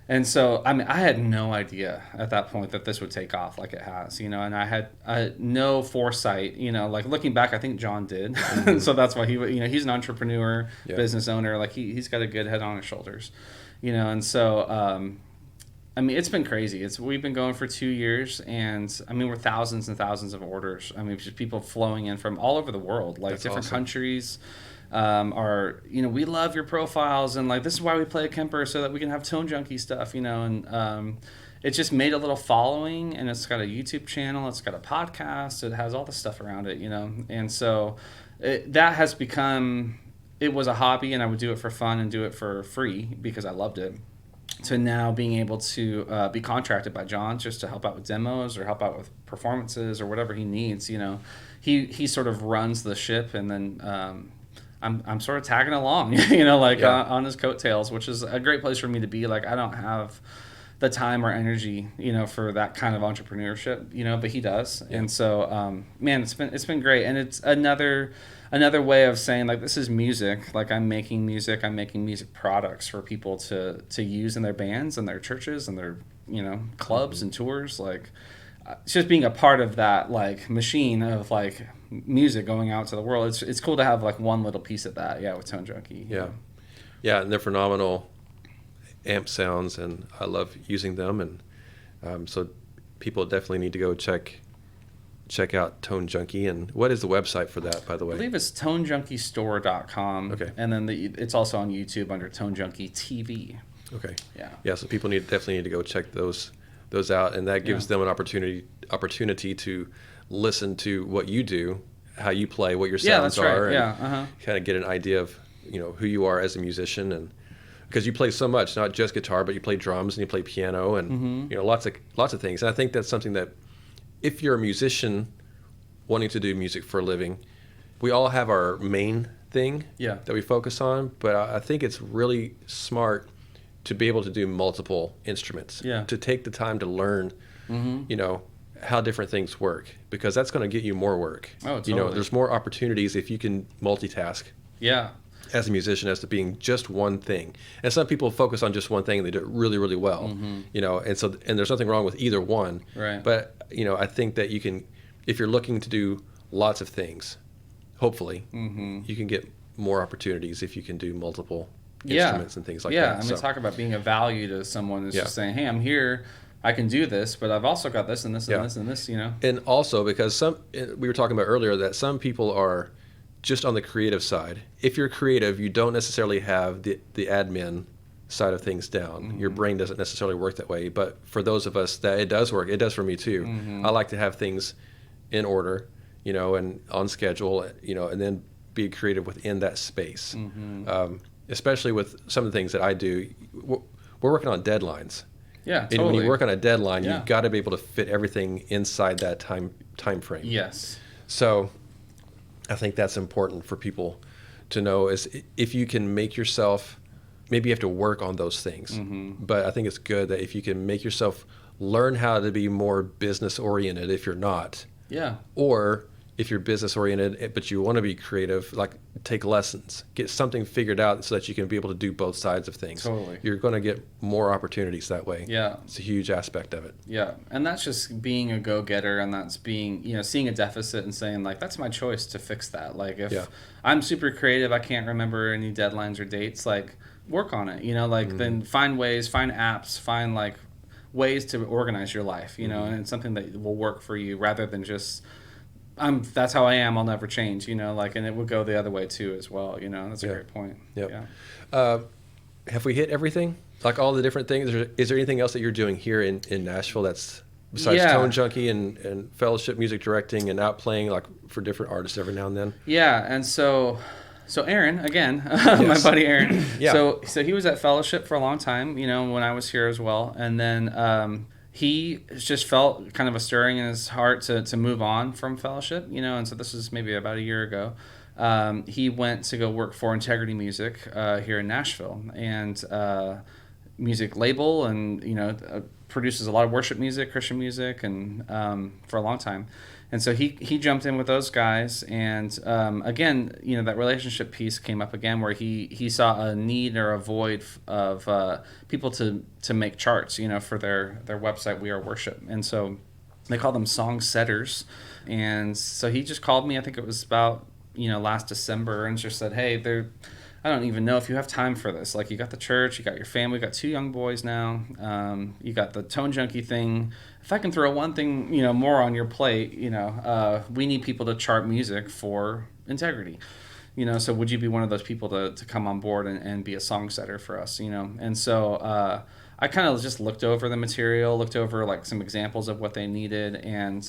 Speaker 2: And so, I had no idea at that point that this would take off like it has, and I had no foresight, like looking back, I think John did. So that's why he's an entrepreneur, business owner. Like he's got a good head on his shoulders, and so, it's been crazy. We've been going for 2 years, and we're thousands and thousands of orders. Just people flowing in from all over the world, like that's different countries. We love your profiles, and like this is why we play a Kemper, so that we can have Tone Junkie stuff, and it just made a little following, and it's got a YouTube channel, it's got a podcast, it has all the stuff around it, and so that has become. It was a hobby, and I would do it for fun and do it for free because I loved it. To now being able to be contracted by John just to help out with demos or help out with performances or whatever he needs. He sort of runs the ship, and then I'm sort of tagging along, on his coattails, which is a great place for me to be. Like, I don't have the time or energy, for that kind of entrepreneurship, but he does. Yeah. And so, man, it's been great. And it's another way of saying, like, this is music. Like, I'm making music products for people to use in their bands and their churches and their, clubs and tours. Like, it's just being a part of that, like, machine of, like, music going out to the world. It's cool to have, like, one little piece of that, with Tone Junkie.
Speaker 1: Yeah. Yeah, and they're phenomenal amp sounds, and I love using them. And so people definitely need to go check out Tone Junkie. And what is the website for that, by the way?
Speaker 2: I believe it's tonejunkieStore.com. Okay. And then it's also on YouTube under Tone Junkie TV.
Speaker 1: Okay. Yeah. Yeah, so people definitely need to go check those out, and that gives them an opportunity to listen to what you do, how you play, what your sounds are,
Speaker 2: right.
Speaker 1: And kind of get an idea of who you are as a musician, and because you play so much, not just guitar, but you play drums and you play piano and lots of things. And I think that's something that if you're a musician wanting to do music for a living, we all have our main thing that we focus on, but I think it's really smart to be able to do multiple instruments, to take the time to learn, how different things work, because that's going to get you more work.
Speaker 2: Oh, totally.
Speaker 1: There's more opportunities if you can multitask.
Speaker 2: Yeah.
Speaker 1: As a musician, as to being just one thing. And some people focus on just one thing and they do it really, really well. And there's nothing wrong with either one.
Speaker 2: Right.
Speaker 1: But, I think that you can, if you're looking to do lots of things, hopefully, you can get more opportunities if you can do multiple instruments and things like that.
Speaker 2: Yeah, I mean, talk about being a value to someone who's just saying, hey, I'm here, I can do this, but I've also got this and this and this and this,
Speaker 1: And also because we were talking about earlier that some people are just on the creative side. If you're creative, you don't necessarily have the admin side of things down. Your brain doesn't necessarily work that way, but for those of us that it does work, it does for me too. I like to have things in order, and on schedule, and then be creative within that space. Especially with some of the things that I do, we're working on deadlines.
Speaker 2: Yeah, totally.
Speaker 1: And when you work on a deadline, you've got to be able to fit everything inside that time frame.
Speaker 2: Yes.
Speaker 1: So I think that's important for people to know, is if you can make yourself, maybe you have to work on those things, but I think it's good that if you can make yourself learn how to be more business oriented if you're not.
Speaker 2: Yeah.
Speaker 1: Or if you're business oriented, but you want to be creative, like take lessons, get something figured out so that you can be able to do both sides of things.
Speaker 2: Totally.
Speaker 1: You're going to get more opportunities that way.
Speaker 2: Yeah.
Speaker 1: It's a huge aspect of it.
Speaker 2: Yeah. And that's just being a go-getter, and that's being, seeing a deficit and saying, like, that's my choice to fix that. Like, if I'm super creative, I can't remember any deadlines or dates, like, work on it, then find ways, find apps, find, like, ways to organize your life, and it's something that will work for you rather than just, that's how I am, I'll never change, and it would go the other way too as well, that's a great point.
Speaker 1: Yep. Yeah. Have we hit everything? Like all the different things? Is there anything else that you're doing here in Nashville that's besides Tone Junkie and fellowship music directing and out playing like for different artists every now and then?
Speaker 2: Yeah, and so Aaron, again, my buddy Aaron, so he was at fellowship for a long time, when I was here as well, and then he just felt kind of a stirring in his heart to move on from fellowship, and so this was maybe about a year ago. He went to go work for Integrity Music here in Nashville, and music label, and produces a lot of worship music, Christian music, and for a long time. And so he jumped in with those guys, and again, that relationship piece came up again, where he saw a need or a void of people to make charts, for their website, We Are Worship, and so they call them song setters. And so he just called me, I think it was about last December, and just said, hey, I don't even know if you have time for this. Like, you got the church, you got your family, you got 2 young boys now, you got the Tone Junkie thing. If I can throw one thing, more on your plate, we need people to chart music for Integrity. So would you be one of those people to come on board and be a song setter for us, And so I kind of just looked over the material, looked over like some examples of what they needed, and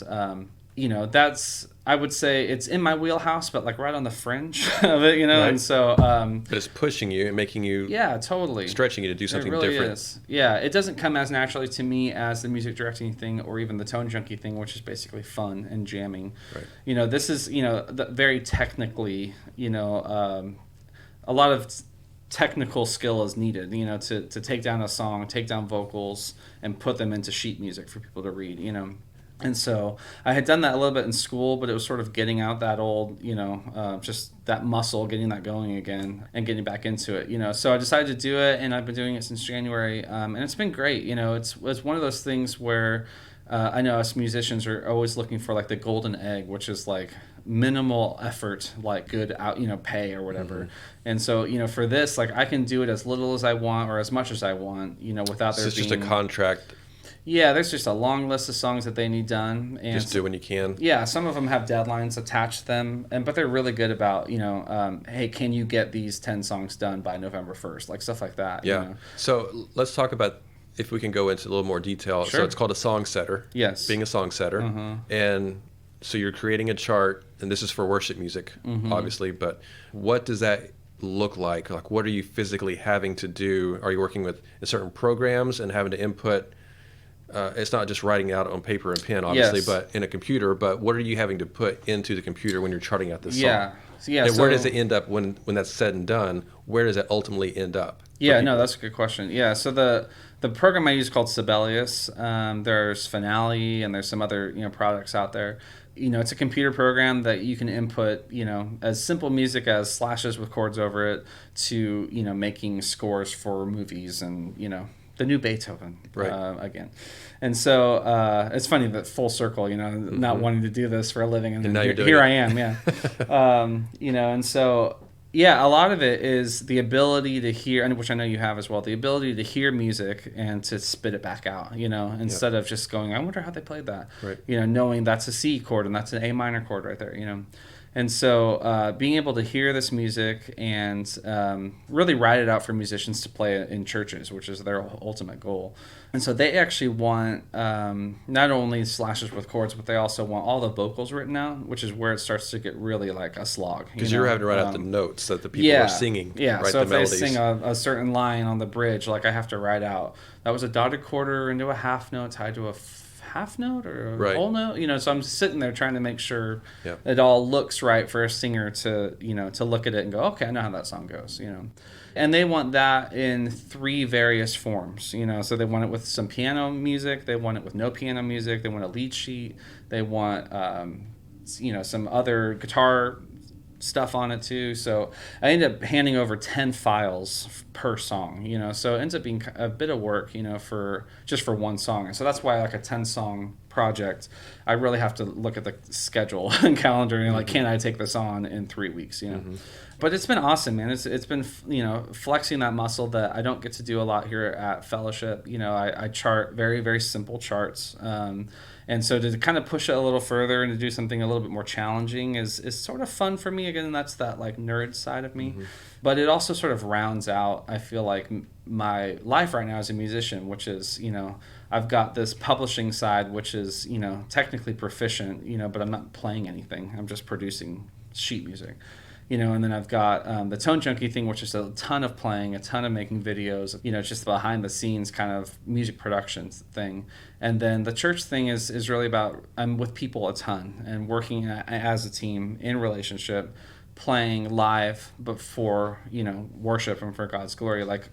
Speaker 2: that's, I would say it's in my wheelhouse, but like right on the fringe of it, Right. And so
Speaker 1: but it's pushing you and making you,
Speaker 2: totally
Speaker 1: stretching you to do something
Speaker 2: really
Speaker 1: different.
Speaker 2: Is. Yeah, it doesn't come as naturally to me as the music directing thing or even the Tone Junkie thing, which is basically fun and jamming. Right. This is very technically, a lot of technical skill is needed, to take down a song, take down vocals, and put them into sheet music for people to read, And so I had done that a little bit in school, but it was sort of getting out that old, just that muscle, getting that going again and getting back into it, So I decided to do it, and I've been doing it since January, and it's been great. It's one of those things where I know us musicians are always looking for like the golden egg, which is like minimal effort, like good out, pay or whatever. Mm-hmm. And so, for this, like I can do it as little as I want or as much as I want, without there being...
Speaker 1: It's just a contract.
Speaker 2: Yeah, there's just a long list of songs that they need done, and
Speaker 1: just do when you can.
Speaker 2: Yeah, some of them have deadlines attached to them, but they're really good about hey, can you get these 10 songs done by November 1st, like stuff like that.
Speaker 1: Yeah. So let's talk about, if we can go into a little more detail.
Speaker 2: Sure.
Speaker 1: So it's called a song setter.
Speaker 2: Yes.
Speaker 1: Being a song setter, and so you're creating a chart, and this is for worship music, obviously. But what does that look like? Like, what are you physically having to do? Are you working with certain programs and having to input? It's not just writing out on paper and pen, obviously, but in a computer. But what are you having to put into the computer when you're charting out this song?
Speaker 2: Yeah.
Speaker 1: And where does it end up when that's said and done? Where does it ultimately end up?
Speaker 2: Yeah, no, that's a good question. Yeah, so the program I use is called Sibelius. There's Finale, and there's some other products out there. It's a computer program that you can input, as simple music as slashes with chords over it to making scores for movies and the new Beethoven,
Speaker 1: right?
Speaker 2: Again. And so it's funny that full circle, not wanting to do this for a living, and
Speaker 1: now you're doing
Speaker 2: here
Speaker 1: it.
Speaker 2: I am, yeah. And so, yeah, a lot of it is the ability to hear, and which I know you have as well, the ability to hear music and to spit it back out, instead of just going, I wonder how they played that,
Speaker 1: right?
Speaker 2: Knowing that's a C chord and that's an A minor chord right there, And so being able to hear this music and really write it out for musicians to play it in churches, which is their ultimate goal. And so they actually want not only slashes with chords, but they also want all the vocals written out, which is where it starts to get really like a slog.
Speaker 1: Because you're having to write out the notes that the people are singing.
Speaker 2: Yeah,
Speaker 1: write
Speaker 2: so
Speaker 1: the
Speaker 2: if
Speaker 1: melodies.
Speaker 2: they sing a certain line on the bridge, like I have to write out, that was a dotted quarter into a half note tied to a half note or a whole note, so I'm sitting there trying to make sure it all looks right for a singer to to look at it and go, okay, I know how that song goes, and they want that in 3 various forms, so they want it with some piano music, they want it with no piano music, they want a lead sheet, they want some other guitar stuff on it too. So I ended up handing over 10 files per song, so it ends up being a bit of work, for one song. And so that's why, like a 10 song project, I really have to look at the schedule and calendar and like, can I take this on in 3 weeks, But it's been awesome, man. It's been, flexing that muscle that I don't get to do a lot here at Fellowship. I chart very, very simple charts. And so to kind of push it a little further and to do something a little bit more challenging is sort of fun for me. Again, that's that like nerd side of me. But it also sort of rounds out, I feel like, my life right now as a musician, which is, I've got this publishing side, which is, technically proficient, but I'm not playing anything. I'm just producing sheet music. And then I've got the Tone Junkie thing, which is a ton of playing, a ton of making videos, just behind the scenes kind of music production thing. And then the church thing is really about, I'm with people a ton and working as a team in relationship, playing live, but for, worship and for God's glory. Like,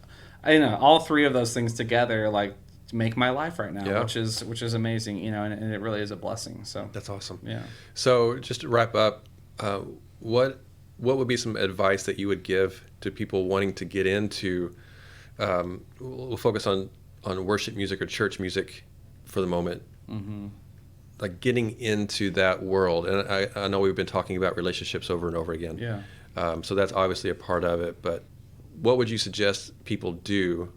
Speaker 2: all 3 of those things together, like, make my life right now, which is amazing, and it really is a blessing. So
Speaker 1: that's awesome.
Speaker 2: Yeah.
Speaker 1: So just to wrap up, what would be some advice that you would give to people wanting to get into, we'll focus on worship music or church music for the moment, like getting into that world? And I know we've been talking about relationships over and over again.
Speaker 2: Yeah.
Speaker 1: So that's obviously a part of it, but what would you suggest people do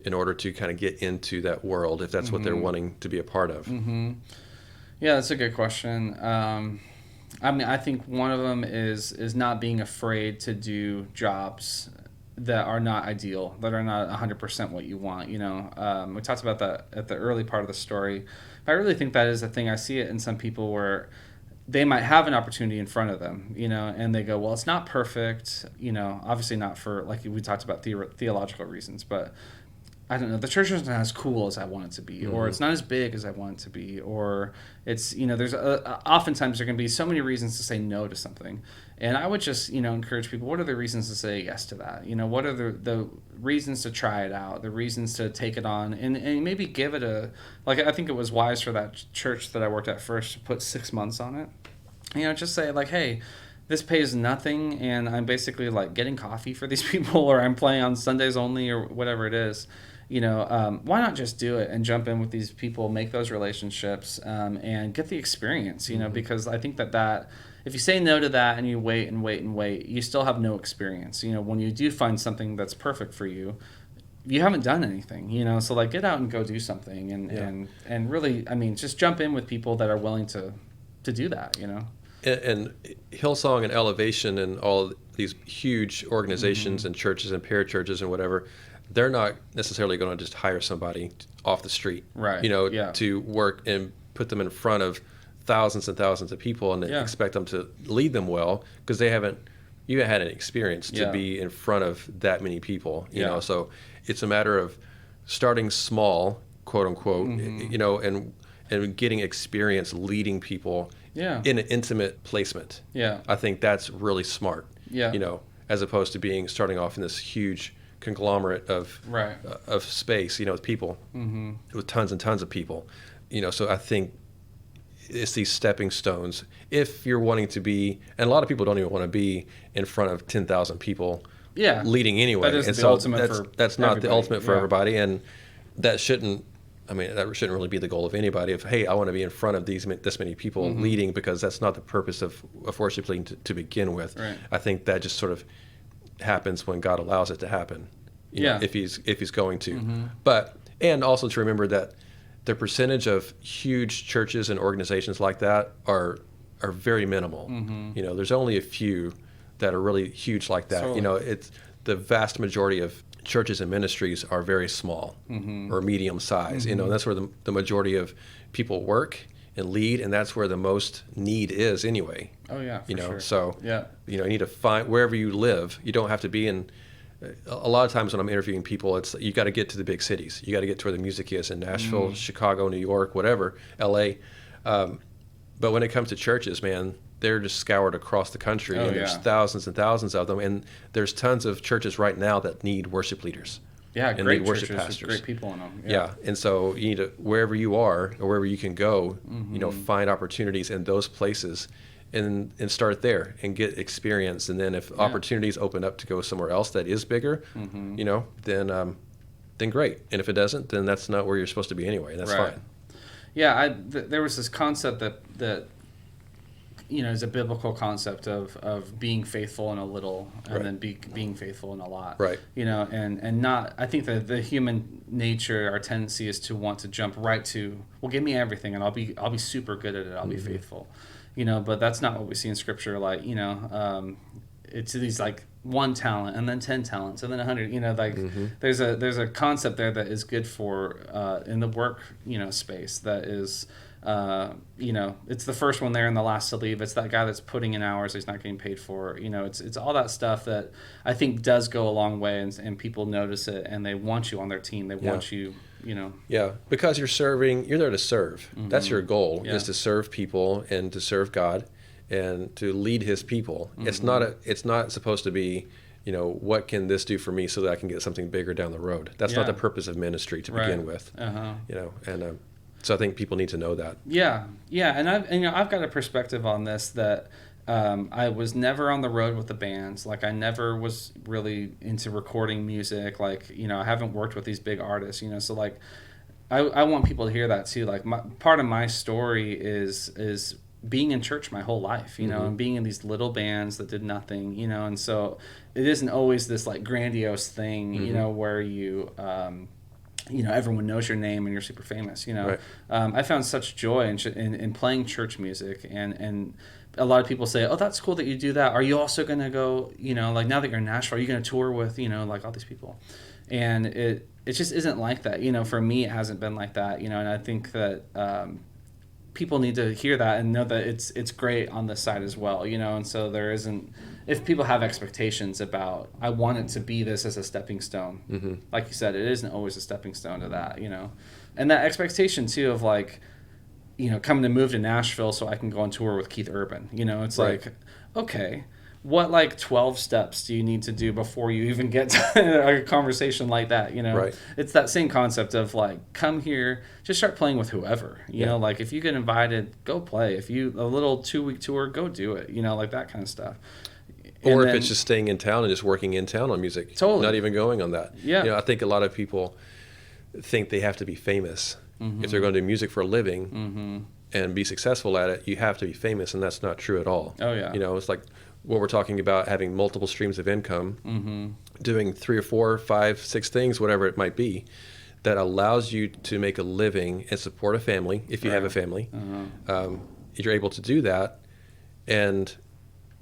Speaker 1: in order to kind of get into that world, if that's what they're wanting to be a part of?
Speaker 2: Yeah, that's a good question. I think one of them is not being afraid to do jobs that are not ideal, that are not 100% what you want. We talked about that at the early part of the story. But I really think that is a thing. I see it in some people where they might have an opportunity in front of them, and they go, well, it's not perfect, obviously not for, like we talked about, theological reasons, but I don't know, the church isn't as cool as I want it to be, or it's not as big as I want it to be, or it's, there's oftentimes there can be so many reasons to say no to something. And I would just, encourage people, what are the reasons to say yes to that? What are the reasons to try it out, the reasons to take it on, and maybe give it I think it was wise for that church that I worked at first to put 6 months on it. Just say hey, this pays nothing, and I'm basically getting coffee for these people, or I'm playing on Sundays only, or whatever it is. Why not just do it and jump in with these people, make those relationships, and get the experience, because I think that if you say no to that and you wait and wait and wait, you still have no experience. When you do find something that's perfect for you, you haven't done anything, so get out and go do something and really, just jump in with people that are willing to do that,
Speaker 1: And Hillsong and Elevation and all these huge organizations and churches and parachurches and whatever, they're not necessarily going to just hire somebody off the street,
Speaker 2: right?
Speaker 1: To work and put them in front of thousands and thousands of people and expect them to lead them well, because you haven't had any experience to be in front of that many people, you know. So it's a matter of starting small, quote unquote, and getting experience leading people in an intimate placement. I think that's really smart. As opposed to starting off in this huge conglomerate of space, with people, with tons and tons of people, so I think it's these stepping stones. If you're wanting to be, and a lot of people don't even want to be in front of 10,000 people leading anyway.
Speaker 2: That is
Speaker 1: and
Speaker 2: the
Speaker 1: so
Speaker 2: ultimate
Speaker 1: that's not the ultimate for everybody, and that shouldn't really be the goal of anybody. If, hey, I want to be in front of this many people leading, because that's not the purpose of worship leading to begin with.
Speaker 2: Right.
Speaker 1: I think that just sort of happens when God allows it to happen. You know, if he's going to. But, and also to remember that the percentage of huge churches and organizations like that are very minimal. There's only a few that are really huge like that.
Speaker 2: Totally.
Speaker 1: It's the vast majority of churches and ministries are very small or medium size. That's where the majority of people work and lead, and that's where the most need is anyway.
Speaker 2: Oh yeah, for sure.
Speaker 1: So you need to find wherever you live. You don't have to be in. A lot of times when I'm interviewing people, it's you got to get to the big cities. You got to get to where the music is in Nashville, Chicago, New York, whatever, L.A. But when it comes to churches, man, they're just scoured across the country, and there's thousands and thousands of them, and there's tons of churches right now that need worship leaders.
Speaker 2: Yeah,
Speaker 1: and
Speaker 2: great
Speaker 1: need worship
Speaker 2: churches
Speaker 1: pastors.
Speaker 2: with great people in them.
Speaker 1: Yeah, and so you need to, wherever you are or wherever you can go, find opportunities in those places, and start there and get experience. And then if opportunities open up to go somewhere else that is bigger, then great. And if it doesn't, then that's not where you're supposed to be anyway. That's fine.
Speaker 2: Yeah, there was this concept that is a biblical concept of being faithful in a little and then being faithful in a lot.
Speaker 1: Right.
Speaker 2: And not, I think that the human nature, our tendency is to want to jump right to, well, give me everything and I'll be super good at it. I'll be faithful. But that's not what we see in Scripture. It's these one talent and then 10 talents and then 100. There's a concept there that is good for in the work space. That is it's the first one there and the last to leave. It's that guy that's putting in hours he's not getting paid for. It's all that stuff that I think does go a long way, and people notice it and they want you on their team. They want you.
Speaker 1: Yeah, because you're there to serve. That's your goal, is to serve people and to serve God and to lead his people. It's not supposed to be, what can this do for me so that I can get something bigger down the road. That's not the purpose of ministry to begin with. So I think people need to know that. Yeah,
Speaker 2: and I've got a perspective on this that I was never on the road with the bands. I never was really into recording music. I haven't worked with these big artists. So I want people to hear that too. Part of my story is being in church my whole life. And being in these little bands that did nothing. And so it isn't always this grandiose thing. Where you. Everyone knows your name and you're super famous.
Speaker 1: Right.
Speaker 2: I found such joy in playing church music, and a lot of people say, "Oh, that's cool that you do that. Are you also going to go? Now that you're in Nashville, are you going to tour with all these people?" And it just isn't like that. For me, it hasn't been like that. And I think that people need to hear that and know that it's great on this side as well, you know. And so there isn't, if people have expectations about, I want it to be this as a stepping stone, like you said, it isn't always a stepping stone to that, you know. And that expectation too of like, you know, coming to move to Nashville so I can go on tour with Keith Urban, you know, it's right. Like, okay, what like 12 steps do you need to do before you even get to a conversation like that, you know?
Speaker 1: Right.
Speaker 2: It's that same concept of like, come here, just start playing with whoever, you know, like if you get invited, go play. If you, a little 2-week tour, go do it, you know, like that kind of stuff.
Speaker 1: Or if it's just staying in town and just working in town on music.
Speaker 2: Totally.
Speaker 1: Not even going on that.
Speaker 2: Yeah.
Speaker 1: You know, I think a lot of people think they have to be famous. If they're going to do music for a living and be successful at it, you have to be famous, and that's not true at all.
Speaker 2: Oh, yeah.
Speaker 1: You know, it's like what we're talking about, having multiple streams of income, doing 3 or 4, 5, 6 things, whatever it might be, that allows you to make a living and support a family, if you have a family. You're able to do that, and,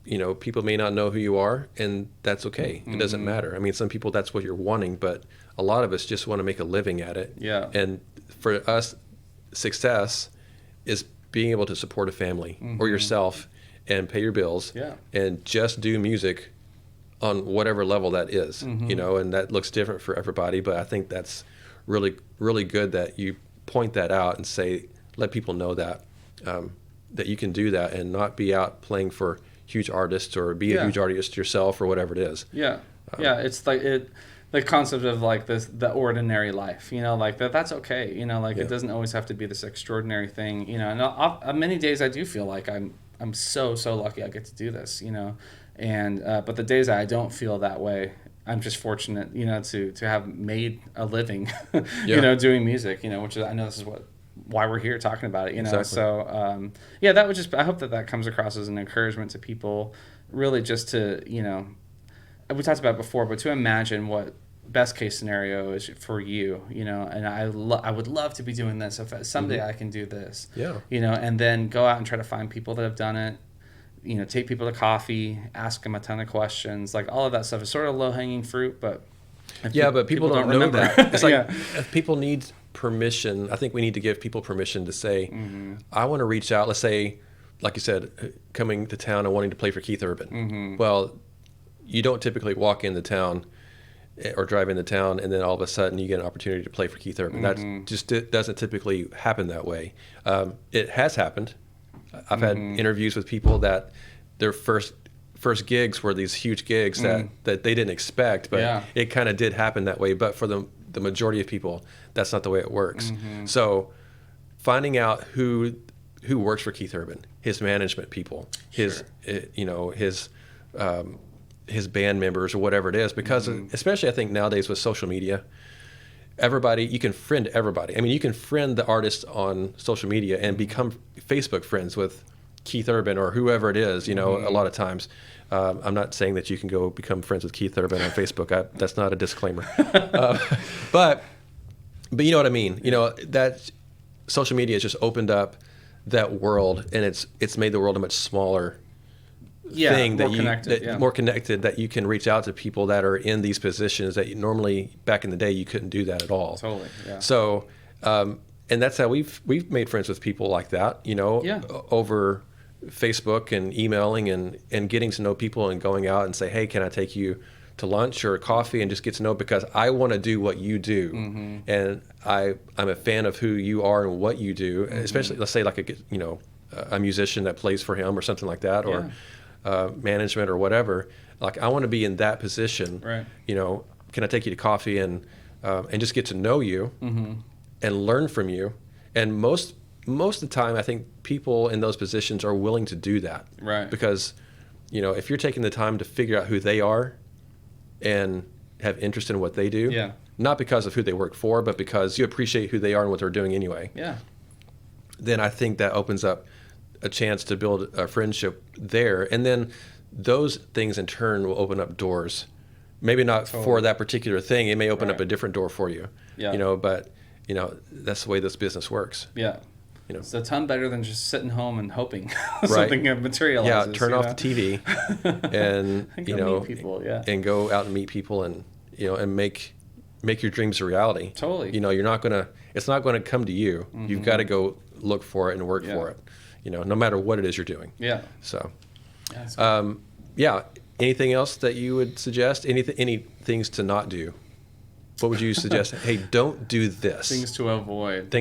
Speaker 1: you know, people may not know who you are, and that's okay. It doesn't matter. I mean, some people, that's what you're wanting, but a lot of us just want to make a living at it.
Speaker 2: Yeah.
Speaker 1: And for us, success is being able to support a family or yourself and pay your bills and just do music on whatever level that is, you know, and that looks different for everybody. But I think that's really, really good that you point that out and say, let people know that, that you can do that and not be out playing for huge artists or be a huge artist yourself or whatever it is.
Speaker 2: Yeah. It's like the concept of like the ordinary life, you know, like that's okay, you know, like it doesn't always have to be this extraordinary thing, you know. And many days I do feel like I'm so lucky I get to do this, you know, and but the days that I don't feel that way, I'm just fortunate, you know, to have made a living, you know, doing music, you know, which is, I know this is why we're here talking about it, you know. Exactly. So that would just, I hope that comes across as an encouragement to people, really just to, you know, we talked about it before, but to imagine what best case scenario is for you, you know, and I would love to be doing this if someday I can do this, you know, and then go out and try to find people that have done it, you know, take people to coffee, ask them a ton of questions, like all of that stuff is sort of low hanging fruit, but
Speaker 1: but people don't know that. It's like if people need permission, I think we need to give people permission to say, I want to reach out, let's say, like you said, coming to town and wanting to play for Keith Urban. Well, you don't typically walk into town or drive into town and then all of a sudden you get an opportunity to play for Keith Urban. That just doesn't typically happen that way. It has happened. I've had interviews with people that their first gigs were these huge gigs that they didn't expect, but it kind of did happen that way. But for the majority of people, that's not the way it works. So finding out who works for Keith Urban, his management people, his his band members or whatever it is, because especially I think nowadays with social media, you can friend everybody. I mean, you can friend the artist on social media and become Facebook friends with Keith Urban or whoever it is, you know, a lot of times. I'm not saying that you can go become friends with Keith Urban on Facebook. That's not a disclaimer. But you know what I mean? You know, that social media has just opened up that world, and it's made the world a much smaller thing, more connected, that you can reach out to people that are in these positions that you normally, back in the day, you couldn't do that at all.
Speaker 2: Totally. Yeah.
Speaker 1: So, and that's how we've made friends with people like that, you know, over Facebook and emailing and getting to know people and going out and say, hey, can I take you to lunch or coffee and just get to know, because I want to do what you do, and I'm a fan of who you are and what you do, especially let's say like a musician that plays for him or something like that, or management or whatever. Like, I want to be in that position.
Speaker 2: Right.
Speaker 1: You know, can I take you to coffee and just get to know you and learn from you? And most of the time, I think people in those positions are willing to do that.
Speaker 2: Right.
Speaker 1: Because, you know, if you're taking the time to figure out who they are and have interest in what they do, not because of who they work for, but because you appreciate who they are and what they're doing anyway, then I think that opens up a chance to build a friendship there. And then those things in turn will open up doors. Maybe not for that particular thing. It may open up a different door for you. Yeah. You know, but, you know, that's the way this business works.
Speaker 2: Yeah.
Speaker 1: You know,
Speaker 2: it's a ton better than just sitting home and hoping something materializes.
Speaker 1: Yeah, turn off the TV and you know,
Speaker 2: meet people,
Speaker 1: and go out and meet people, and you know, and make make your dreams a reality.
Speaker 2: Totally.
Speaker 1: It's not going to come to you. Mm-hmm. You've got to go look for it and work for it, no matter what it is you're doing.
Speaker 2: Yeah.
Speaker 1: So, anything else that you would suggest? Any things to not do? What would you suggest? Hey, don't do this.
Speaker 2: Things to avoid.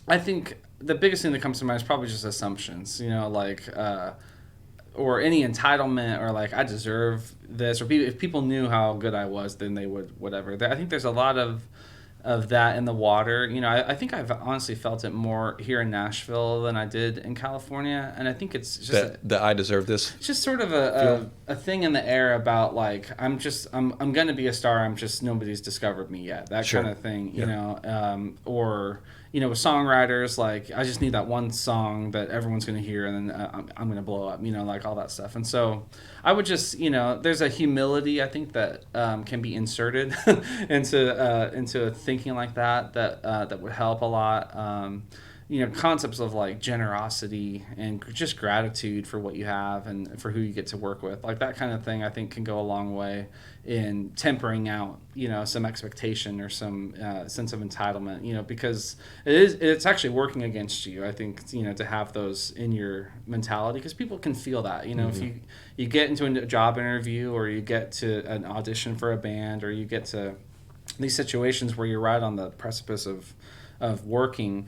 Speaker 2: I think the biggest thing that comes to mind is probably just assumptions, or any entitlement, or like, I deserve this, or if people knew how good I was, then they would whatever. I think there's a lot of that in the water. I think I've honestly felt it more here in Nashville than I did in California, and I think it's just
Speaker 1: that I deserve this. It's
Speaker 2: just sort of a thing in the air about like I'm gonna be a star. I'm just nobody's discovered me yet. That kind of thing, or. With songwriters, like, I just need that one song that everyone's going to hear, and then I'm going to blow up, like all that stuff. And so I would just, there's a humility, I think, that can be inserted into thinking like that would help a lot. Concepts of like generosity and just gratitude for what you have and for who you get to work with, like that kind of thing, I think can go a long way in tempering out, some expectation or some sense of entitlement, because it's actually working against you. I think, to have those in your mentality, because people can feel that, if you get into a job interview, or you get to an audition for a band, or you get to these situations where you're right on the precipice of working,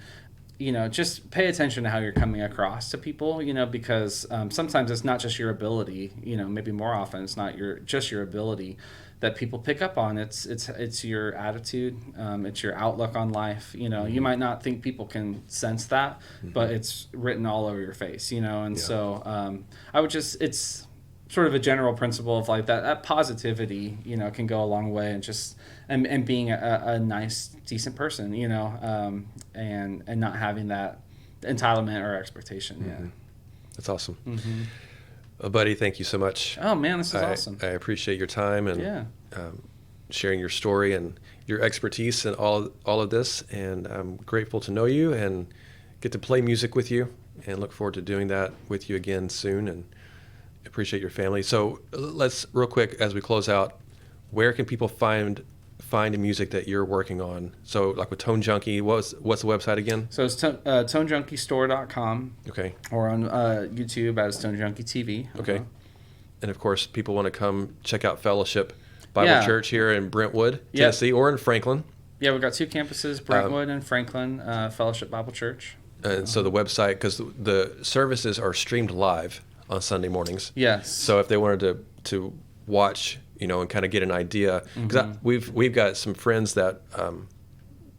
Speaker 2: just pay attention to how you're coming across to people, because sometimes it's not just your ability, maybe more often it's not just your ability that people pick up on. It's your attitude, it's your outlook on life. You might not think people can sense that, but it's written all over your face, So I would it's sort of a general principle of like that positivity, can go a long way, and just and being a nice, decent person, and not having that entitlement or expectation. Mm-hmm. Yeah,
Speaker 1: that's awesome. Mm-hmm. Buddy, thank you so much.
Speaker 2: Oh man, this is awesome.
Speaker 1: I appreciate your time and sharing your story and your expertise in all of this, and I'm grateful to know you and get to play music with you, and look forward to doing that with you again soon, and appreciate your family. So let's, real quick, as we close out, where can people find the music that you're working on? So like with Tone Junkie, what's the website again?
Speaker 2: So it's tonejunkiestore.com.
Speaker 1: Okay.
Speaker 2: Or on YouTube as Tone Junkie TV.
Speaker 1: Okay. And of course, people want to come check out Fellowship Bible Church here in Brentwood, Tennessee, or in Franklin. Yeah,
Speaker 2: we've got two campuses, Brentwood and Franklin, Fellowship Bible Church.
Speaker 1: And so the website, because the services are streamed live on Sunday mornings.
Speaker 2: Yes.
Speaker 1: So if they wanted to watch, and kind of get an idea, because we've got some friends that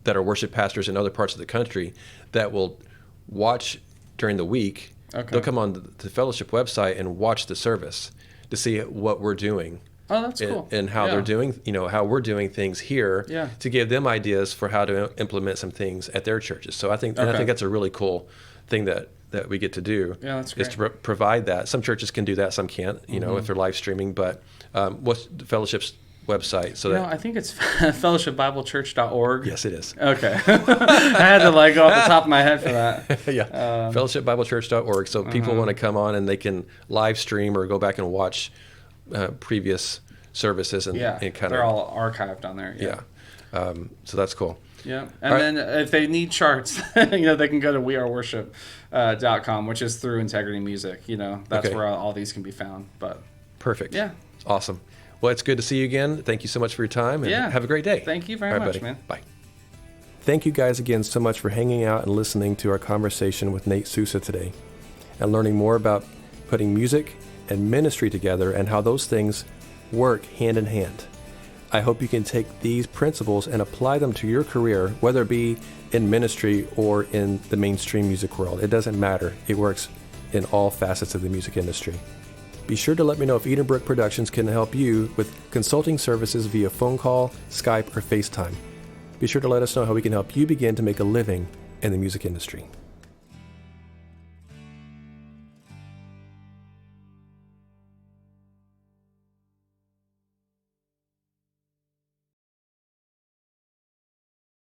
Speaker 1: are worship pastors in other parts of the country that will watch during the week. Okay. They'll come on the Fellowship website and watch the service to see what we're doing.
Speaker 2: Oh, that's cool.
Speaker 1: And how they're doing, how we're doing things here to give them ideas for how to implement some things at their churches. So I think that's a really cool thing that we get to do.
Speaker 2: Yeah, that's great.
Speaker 1: Is to provide that. Some churches can do that, some can't, if they're live streaming. But what's the Fellowship's website? So
Speaker 2: I think it's fellowshipbiblechurch.org.
Speaker 1: Yes, it is.
Speaker 2: Okay. I had to go off the top of my head for that.
Speaker 1: Fellowshipbiblechurch.org. So people want to come on and they can live stream or go back and watch previous services and
Speaker 2: they're all archived on there.
Speaker 1: Yeah. So that's cool.
Speaker 2: Yeah, and then if they need charts, they can go to weareworship.com, which is through Integrity Music. That's where all these can be found. But
Speaker 1: perfect.
Speaker 2: Yeah,
Speaker 1: awesome. Well, it's good to see you again. Thank you so much for your time, and have a great day.
Speaker 2: Thank you very much,
Speaker 1: buddy.
Speaker 2: Man.
Speaker 1: Bye. Thank you guys again so much for hanging out and listening to our conversation with Nate Sousa today, and learning more about putting music and ministry together and how those things work hand in hand. I hope you can take these principles and apply them to your career, whether it be in ministry or in the mainstream music world. It doesn't matter. It works in all facets of the music industry. Be sure to let me know if Edenbrook Productions can help you with consulting services via phone call, Skype, or FaceTime. Be sure to let us know how we can help you begin to make a living in the music industry.